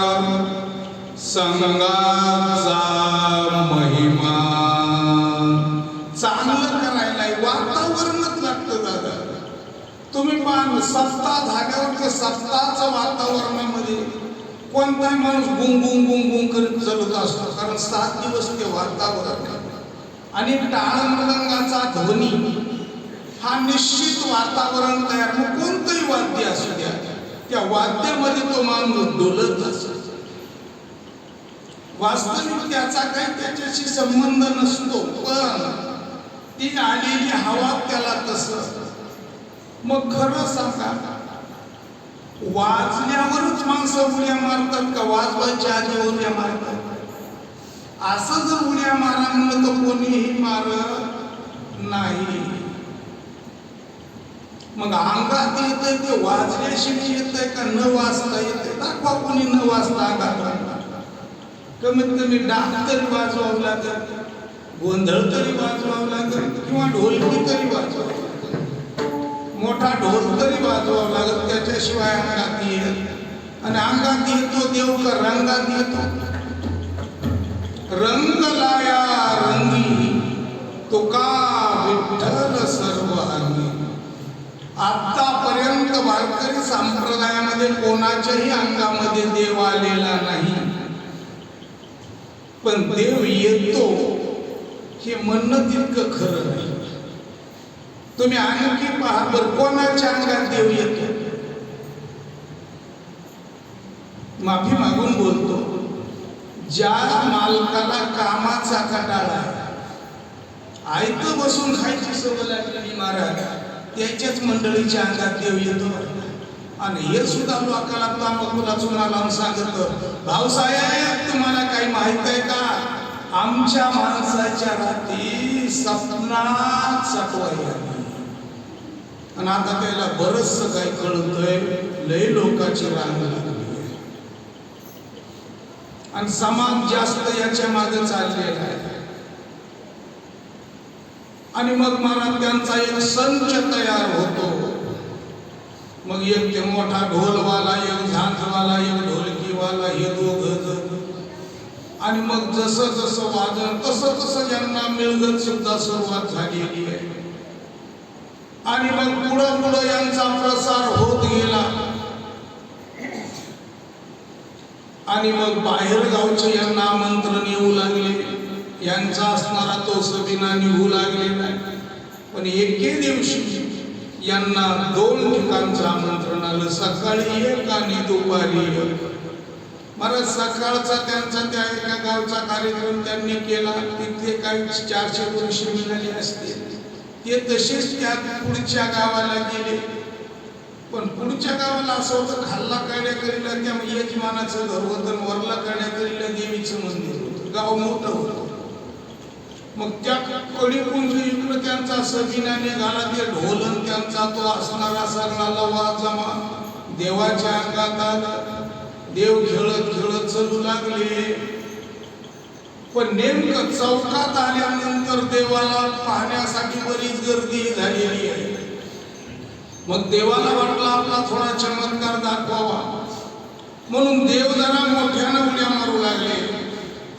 Speaker 1: संगाचा महिमा. चांगलं करायला वातावरणच लागतं दादा. तुम्ही पाहा सप्ताह झाल्यावर त्या सप्ताहाच्या वातावरणामध्ये कोणताही माणूस गुंग गुंग गुंग गुंग करीत चालत असतो कारण 7 दिवस ते वातावरण आणि टाळ मृदंगाचा ध्वनी हा निश्चित वातावरण तयार. मग कोणतंही वाद्य असू द्या त्या वाद्यामध्ये तो माणूस डोलत असतो. वास्तविक त्याचा काही त्याच्याशी संबंध नसतो पण ती आलेली हवा त्याला तसं. मग खरं सांगा वाजल्यावरच माणसं उड्या मारतात का वाजवायच्या आधी उड्या मारतात? असं जर उड्या मारा म्हणलं तर कोणीही मारत नाही. मग अंगात येतंय ते वाजल्याशिवाय येतंय का न वाजता येतंय? दाखवा कोणी न वाजता अंगात. कमीत कमी डाक तरी वाजवावं लागेल, गोंधळ तरी वाजवावं लागेल किंवा ढोलकी तरी वाजवावं लागेल, मोठा ढोल तरी वाजवावं लागेल. त्याच्याशिवाय अंगात येईल. आणि अंगात येतो देव का रंगात येतो? रंग लाया रंगी तुका विठ्ठल सर्व अंगी. आतापर्यंत वारकरी संप्रदायामध्ये कोणाच्याही अंगामध्ये देव आलेला नाही पण देव येतो हे म्हणणं तितकं खरं नाही. तुम्ही आणखी पहा बरं कोणाच्या अंगात देव येतो? माफी मागून बोलतो, ज्या मालकाला कामाचा कंटाळा आयतं बसून खायची सवय लागलेली महाराज त्याच्याच मंडळीच्या अंगात देव येतो. आणि हे सुद्धा लोकांना तांबाखूला चुना लावून सांगत, भाऊसाहेब तुम्हाला काही माहित आहे का? आमच्या माणसाच्या रात्री सपनात सटवाई आणि आता त्याला बरंचसं काही कळतंय. लय लोकांची रांग लागली आणि समाज जास्त याच्या मागे चाललेला आहे. आणि मग मला त्यांचा एक संच तयार होतो. मग एक ते मोठा ढोलवाला, एक झांजवाला, एक ढोलकीवाला, हे दोघं जण. आणि मग जसं जसं वाजन तसं तसं यांना मिळगत सुद्धा सुरुवात झालेली आहे. आणि मग पुढं पुढं यांचा प्रसार होत गेला. आणि मग बाहेर गावचे यांना आमंत्रण येऊ लागले. यांचा असणारा तो सबिना निघू लागलेला. पण एके दिवशी यांना 2 ठिकाणचं आमंत्रण आलं. सकाळी एक आणि दुपारी एक. महाराज सकाळचा त्यांचा त्या एका गावचा कार्यक्रम त्यांनी केला. तिथे काही 400 वर्ष मिळाली असते. ते तसेच त्या पुढच्या गावाला गेले. पण पुढच्या गावाला असं होतं, खाल्ला करण्याकरीला त्या यजमानाचं घर होतं, वरला करण्याकरीला देवीचं मंदिर होतं. गाव मोठं होतं. मग त्या कडीकुंज इकडं त्यांचा सबिना निघाला. ते ढोलन त्यांचा तो असणारा सगळा लवाजमा देवाच्या अंगात आला. देव खेळत खेळत चलू लागले. पण नेमकं चौकात आल्यानंतर देवाला पाहण्यासाठी बरीच गर्दी झालेली आहे. मग देवाला वाटला आपला थोडा चमत्कार दाखवावा, म्हणून देव जरा मोठ्यानं उड्या मारू लागले.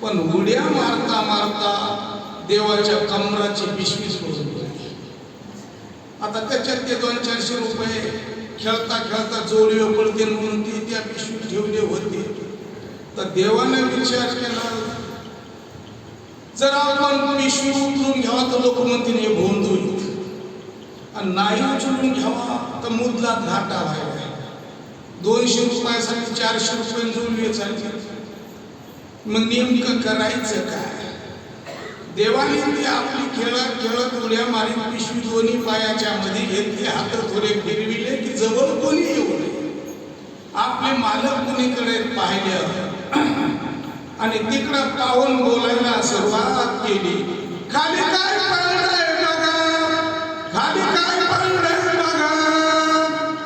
Speaker 1: पण उड्या मारता मारता देवाच्या कमराची पिशवी सोडून गेली. आता त्याच्यात ते 200-400 रुपये खेळता खेळता जोडीवर पडते म्हणून ती त्या पिशवीत ठेवले होते. तर देवाने विचार केला, जर आपण पिशवी उचलून घ्यावा तर लोक म्हणतील हे भोंदू, आणि नाही उचलून घ्यावा तर मुदलात घाटा व्हायला. 200 रुपयासाठी 400 रुपये जोडले चालले. मग नेमकं करायचं काय? देवाने ती आपली खेळत खेळत उड्या मारीत पिशवी दोन्ही पायाच्या मध्ये घेतली. हात थोडे फिरविले की जवळ कोणी येऊ नये. आपले मालक कोणीकडे पाहिले आणि तिकडं पाहून बोलायला सुरुवात केली. खाली काय पडलंय बघा, खाली काय पडलंय बघा.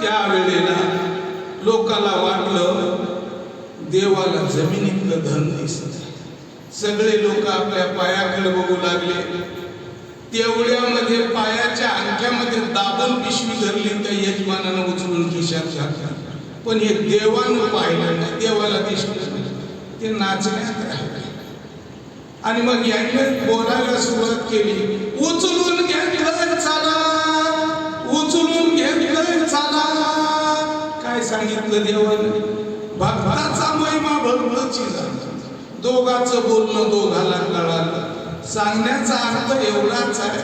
Speaker 1: त्यावेळेला लोकाला वाटलं देवाला जमिनीतलं धन दिसत. सगळे लोक आपल्या पायाकडे बघू लागले. तेवढ्यामध्ये पायाच्या अंगठ्यामध्ये दाबून पिशवी धरली. त्या यजमानानं उचलून खिशात घातला. पण हे देवानं पाहिलं नाही, देवाला दिसलं नाही. ते नाचण्यात राहिले. आणि मग यांनी बोलायला सुरुवात केली, उचलून घेतलंय चला, उचलून घेतलंय चला. काय सांगितलं देवानं? भक्ताचा महिमा भक्ताची झाला. दोघाचं बोलणं दोघाला कळालं. सांगण्याचा अर्थ एवढाच आहे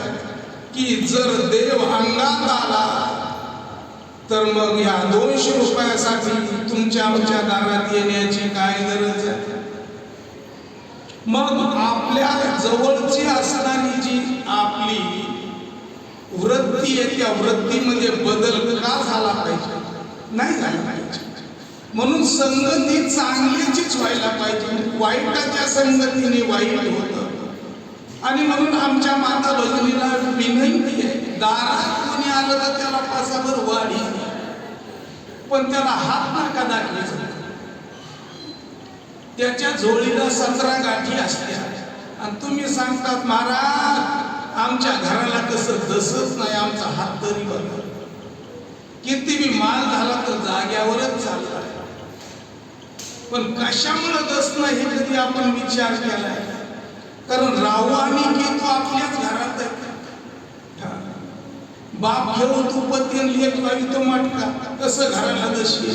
Speaker 1: की जर देव अंगात आला तर मग या 200 रुपयासाठी तुमच्या आमच्या दारात येण्याची काय गरज आहे? मग आपल्या जवळची असणारी जी आपली वृत्ती आहे त्या वृत्तीमध्ये बदल का झाला पाहिजे? नाही झाला पाहिजे. म्हणून संगती चांगलीचीच व्हायला पाहिजे. वाईटाच्या संगतीने वाईट होतं. आणि म्हणून आमच्या माता भगिनीला विनंती आहे, दारात कोणी आलं तर त्याला पासाभर वाढी, पण त्याला हात नका दाखवायचा. त्याच्या झोळीला 17 गाठी असत्या आणि तुम्ही सांगतात महाराज आमच्या घराला कसं दसच नाही, आमचा हात तरी बघा. किती बी माल झाला तर जाग्यावरच चालला. पण कशामुळे दसणं हे कधी आपण विचार केलाय? कारण राहू आणि केतू आपल्याच घरात आहे. बाप घेऊ तू पती लेख लावी तो मटका, कसं घराला दशी?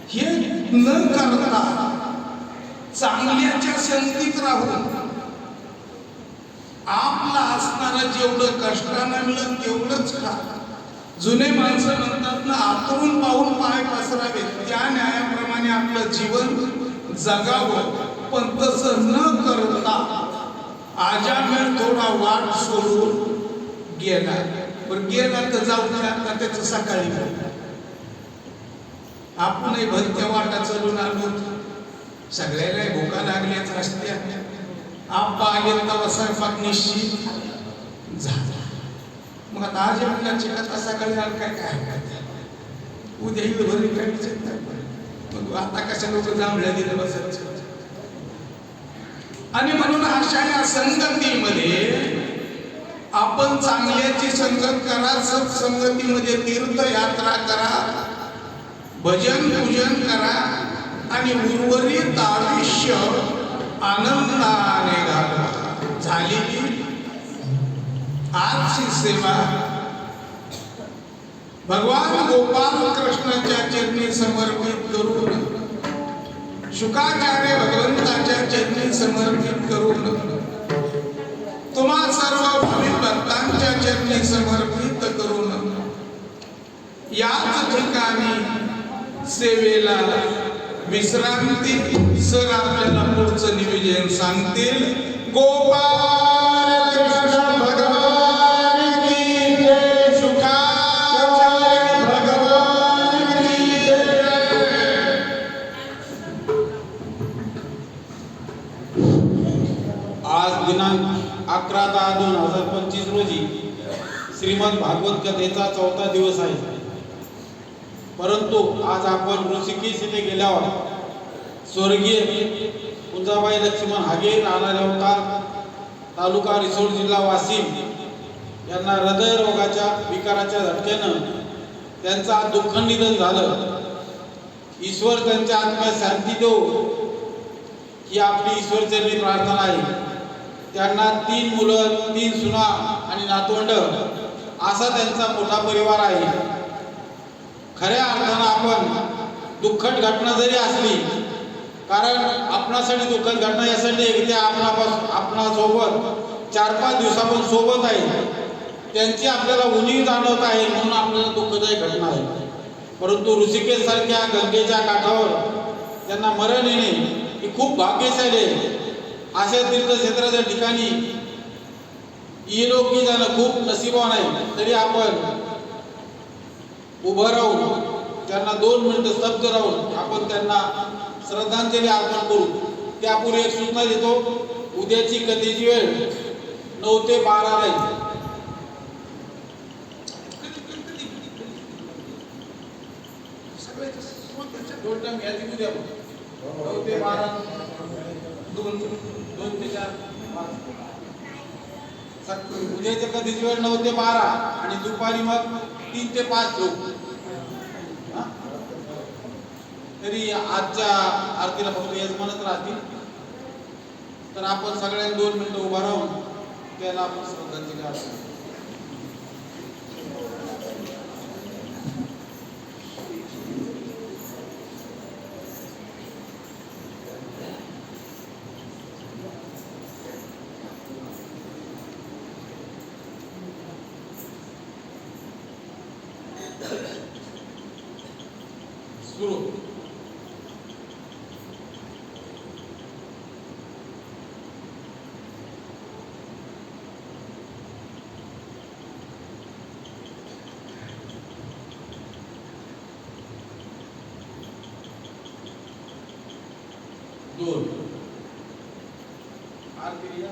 Speaker 1: हे न करता चांगल्याच्या संगतीत राहून आपला असणारा जेवढं कष्टानं मिळेल तेवढंच खा. जुने माणसं म्हणतात ना, आतून पाहून पाय पसरावे, त्या न्यायाप्रमाणे आपलं जीवन जगावं. पण तसं न करता आजामेळ थोडा वाट सोडून गेला. पण गेला तर जाऊ द्या, आता त्याचं सकाळी आपणही भलत्या वाटा चलून आलो. सगळ्याला भूका लागल्याच असत्या. आप्पा आले तर स्वयंपाक निश्चित झाला. मग आता आज मुलांची कथा सकाळी आलं काय काय उद्या येईल भरी काय विचार. मग आता कशा लोक जांभळ्या दिलं बसायचं. आणि म्हणून अशा या संगतीमध्ये आपण चांगल्याची संगत करा, सत्संगतीमध्ये तीर्थयात्रा करा, भजन पूजन करा आणि उर्वरित आयुष्य आनंदाने घालवा. झाली की आजची सेवा भगवान गोपाल कृष्णाच्या चरणी समर्पित करून, शुकाचार्य भगवंताच्या चरणी समर्पित करून, तुम्हा सर्व भाविक भक्तांच्या चरणी समर्पित करून याच ठिकाणी सेवेला विश्रांती. सर आपल्याला पुढचं निवेदन सांगतील. गोपाल कृष्ण भगवान की जय. शुकाचार्य भगवान की जय.
Speaker 4: आज दिनांक 11/10/2025 रोजी श्रीमद भागवत कथेचा 4था दिवस आहे. परंतु आज आपण ऋषिकेश येथे गेल्यावर स्वर्गीय कुंजाबाई लक्ष्मण हागे, राहणार अवतार, तालुका रिसोड, जिल्हा वाशिम यांना हृदयरोगाच्या विकाराच्या झटक्यानं त्यांचं आज दुःख निधन झालं. ईश्वर त्यांच्या आत्म्यास शांती देव ही आपली ईश्वरचरणी प्रार्थना आहे. त्यांना 3 मुलं, 3 सुना आणि नातवंड असा त्यांचा मोठा परिवार आहे. खऱ्या अर्थानं आपण दुःखद घटना जरी असली, कारण आपणासाठी दुःखद घटना यासाठी आहे की त्या आपणासोबत 4-5 दिवसापासून सोबत आहे, त्यांची आपल्याला उणीव जाणवत आहे म्हणून आपल्याला दुःखदायी घटना आहे. परंतु ऋषिकेश सारख्या गंगेच्या काठावर त्यांना मरण येणे ही खूप भाग्यशाली आहे. अशा तीर्थक्षेत्राच्या ठिकाणी इलोकी जाणं खूप नशिबान आहे. तरी आपण उभं राहून त्यांना 2 मिनिटं स्तब्ध राहून आपण त्यांना श्रद्धांजली अर्पण करू. त्यापूर्वी एक सूचना देतो. उद्याची कथेची वेळ 9 ते 12 राहील. दोन टाइम घ्या ती उद्या 9 ते 12, 2 ते 4, 5. उद्याच्या कधीची वेळ 9 ते 12 आणि दुपारी मग 3 ते 5 लोक. तरी आजच्या आरतीला फक्त यजमानच राहतील. तर आपण सगळ्यांनी 2 मिनिटं उभा राहून त्याला आपण श्रद्धांजली अर्पण करू. सुरू. दोन आरती या.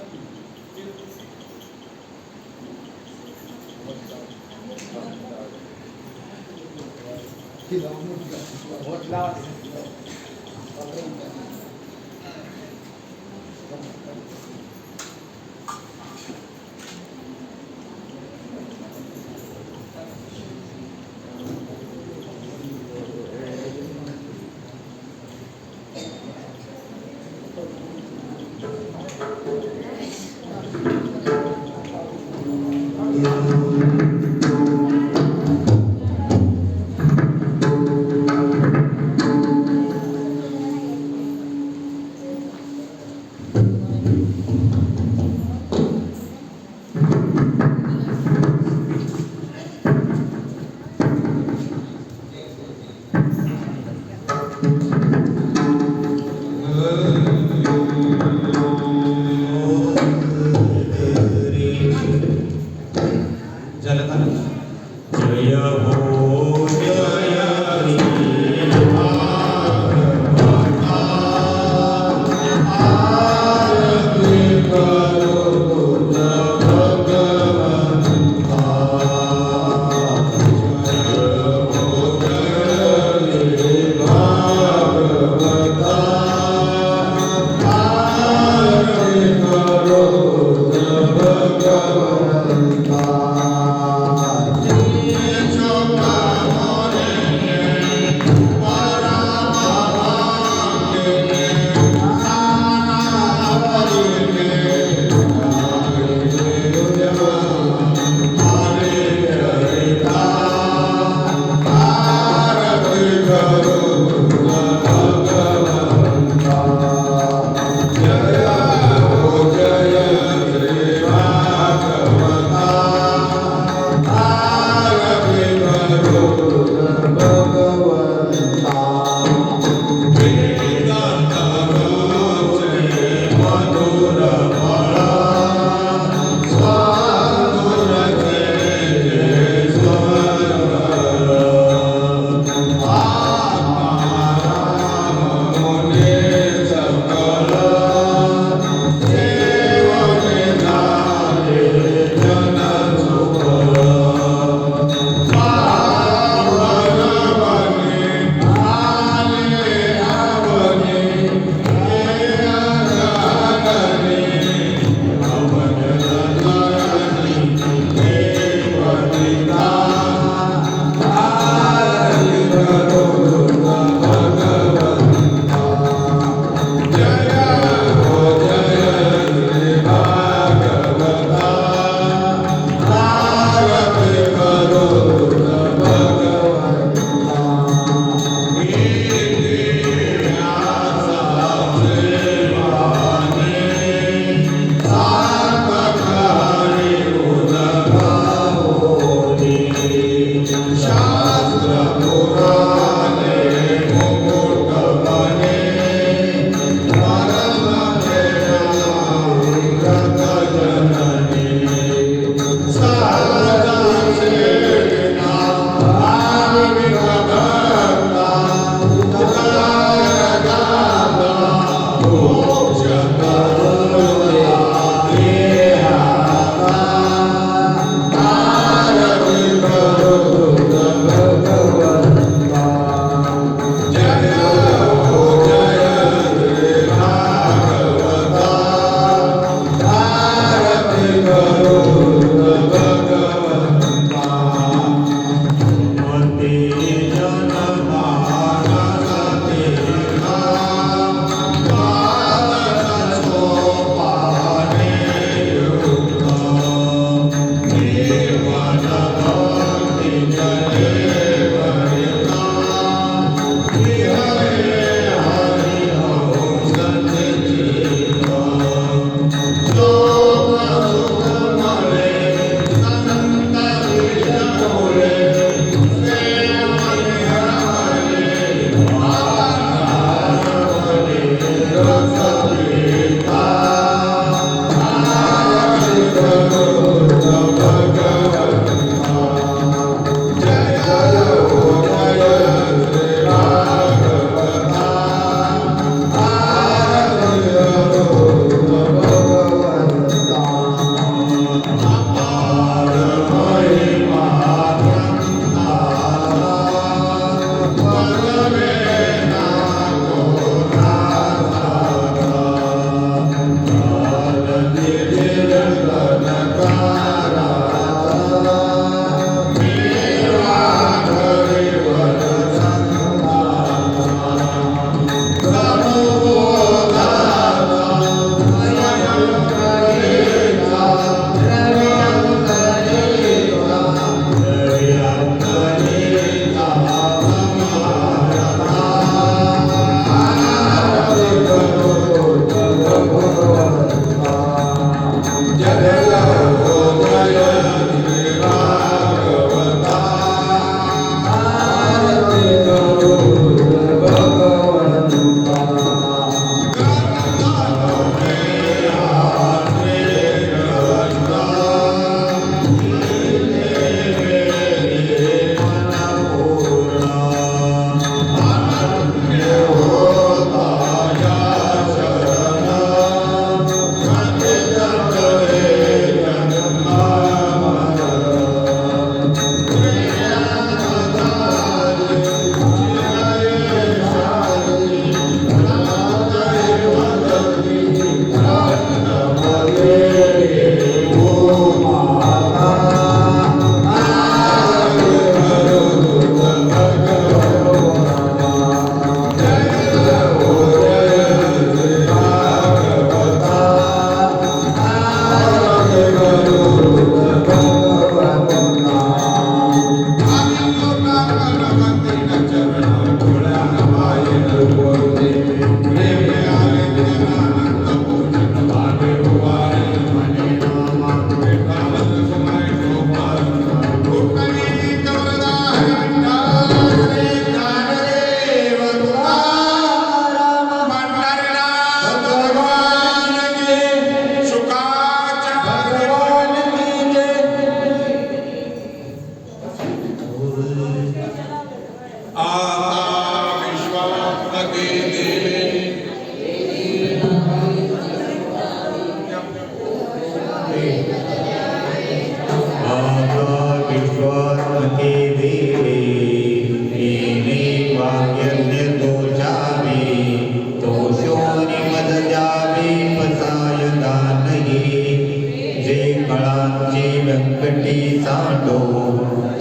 Speaker 5: सांडो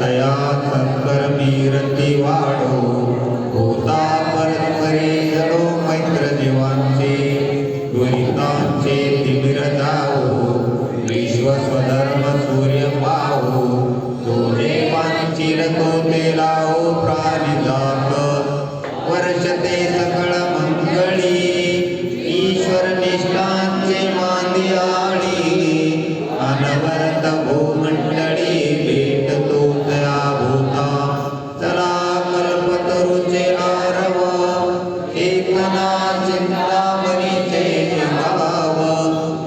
Speaker 5: तया सत्कर्मी रती वाढो होता परस्परी जडो मैत्र जीवांचे दुरितांचे तिमिर जावो विश्व स्वधर्म सूर्य पावो दोजे वांचिर तो ते लावो प्राणिजात वर्षते सकळ मंगळी ईश्वर निष्ठांचे मांदियाळी अनवरत भूमंडळी भेटतो तया भूता चला कल्पतरुचे आरव एकना चिंतामणीचे गाव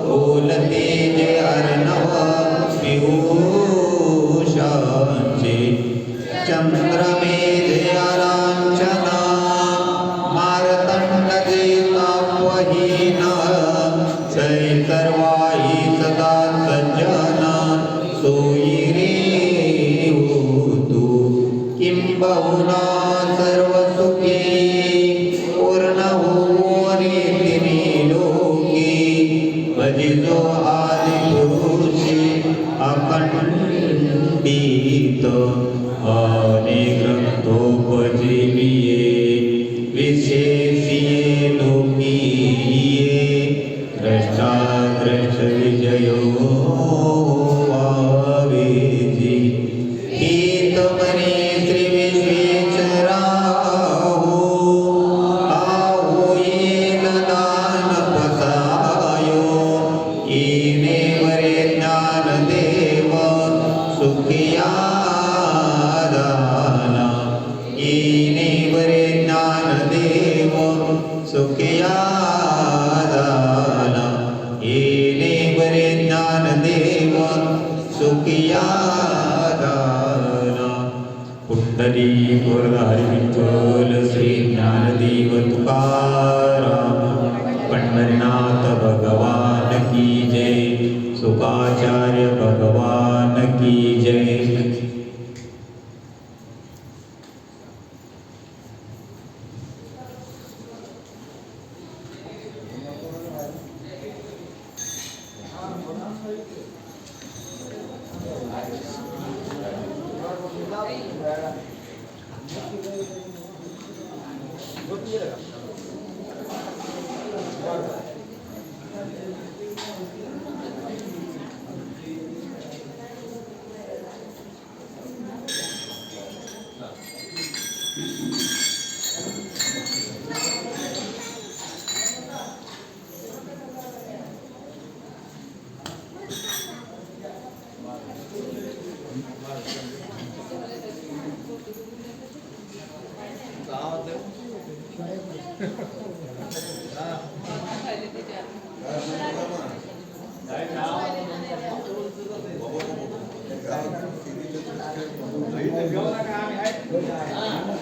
Speaker 5: बोलते जे अर्णव पियुषांचे चंद्रमेधे आलांचना मारतंड देतापहीन चैतर्वाही सदा सज्जन सोयी रे तू किंबहुना सर्व सुखी पूर्ण हो रीतिनी लोकी भजिजो आदि पुरुषी अखंडित आणि ग्रंथोपजीविये विशेषिये लोकीये द्रष्टाद्रष्ट विजयो वावेजी हितमने श्री विश्वेश्वराहो आहो येन दान पसायो येने वरे ज्ञान देव सुखिया दाना येने वरे ज्ञान देव सुखिया दाना येने वरे ज्ञान देव सुखिया दाना पुंडरी गोरधारी विठ्ठल श्री ज्ञानदेव तुकाराम पंढरीनाथ भगवान की जय सुखाचार्य भगवान की जय
Speaker 2: हा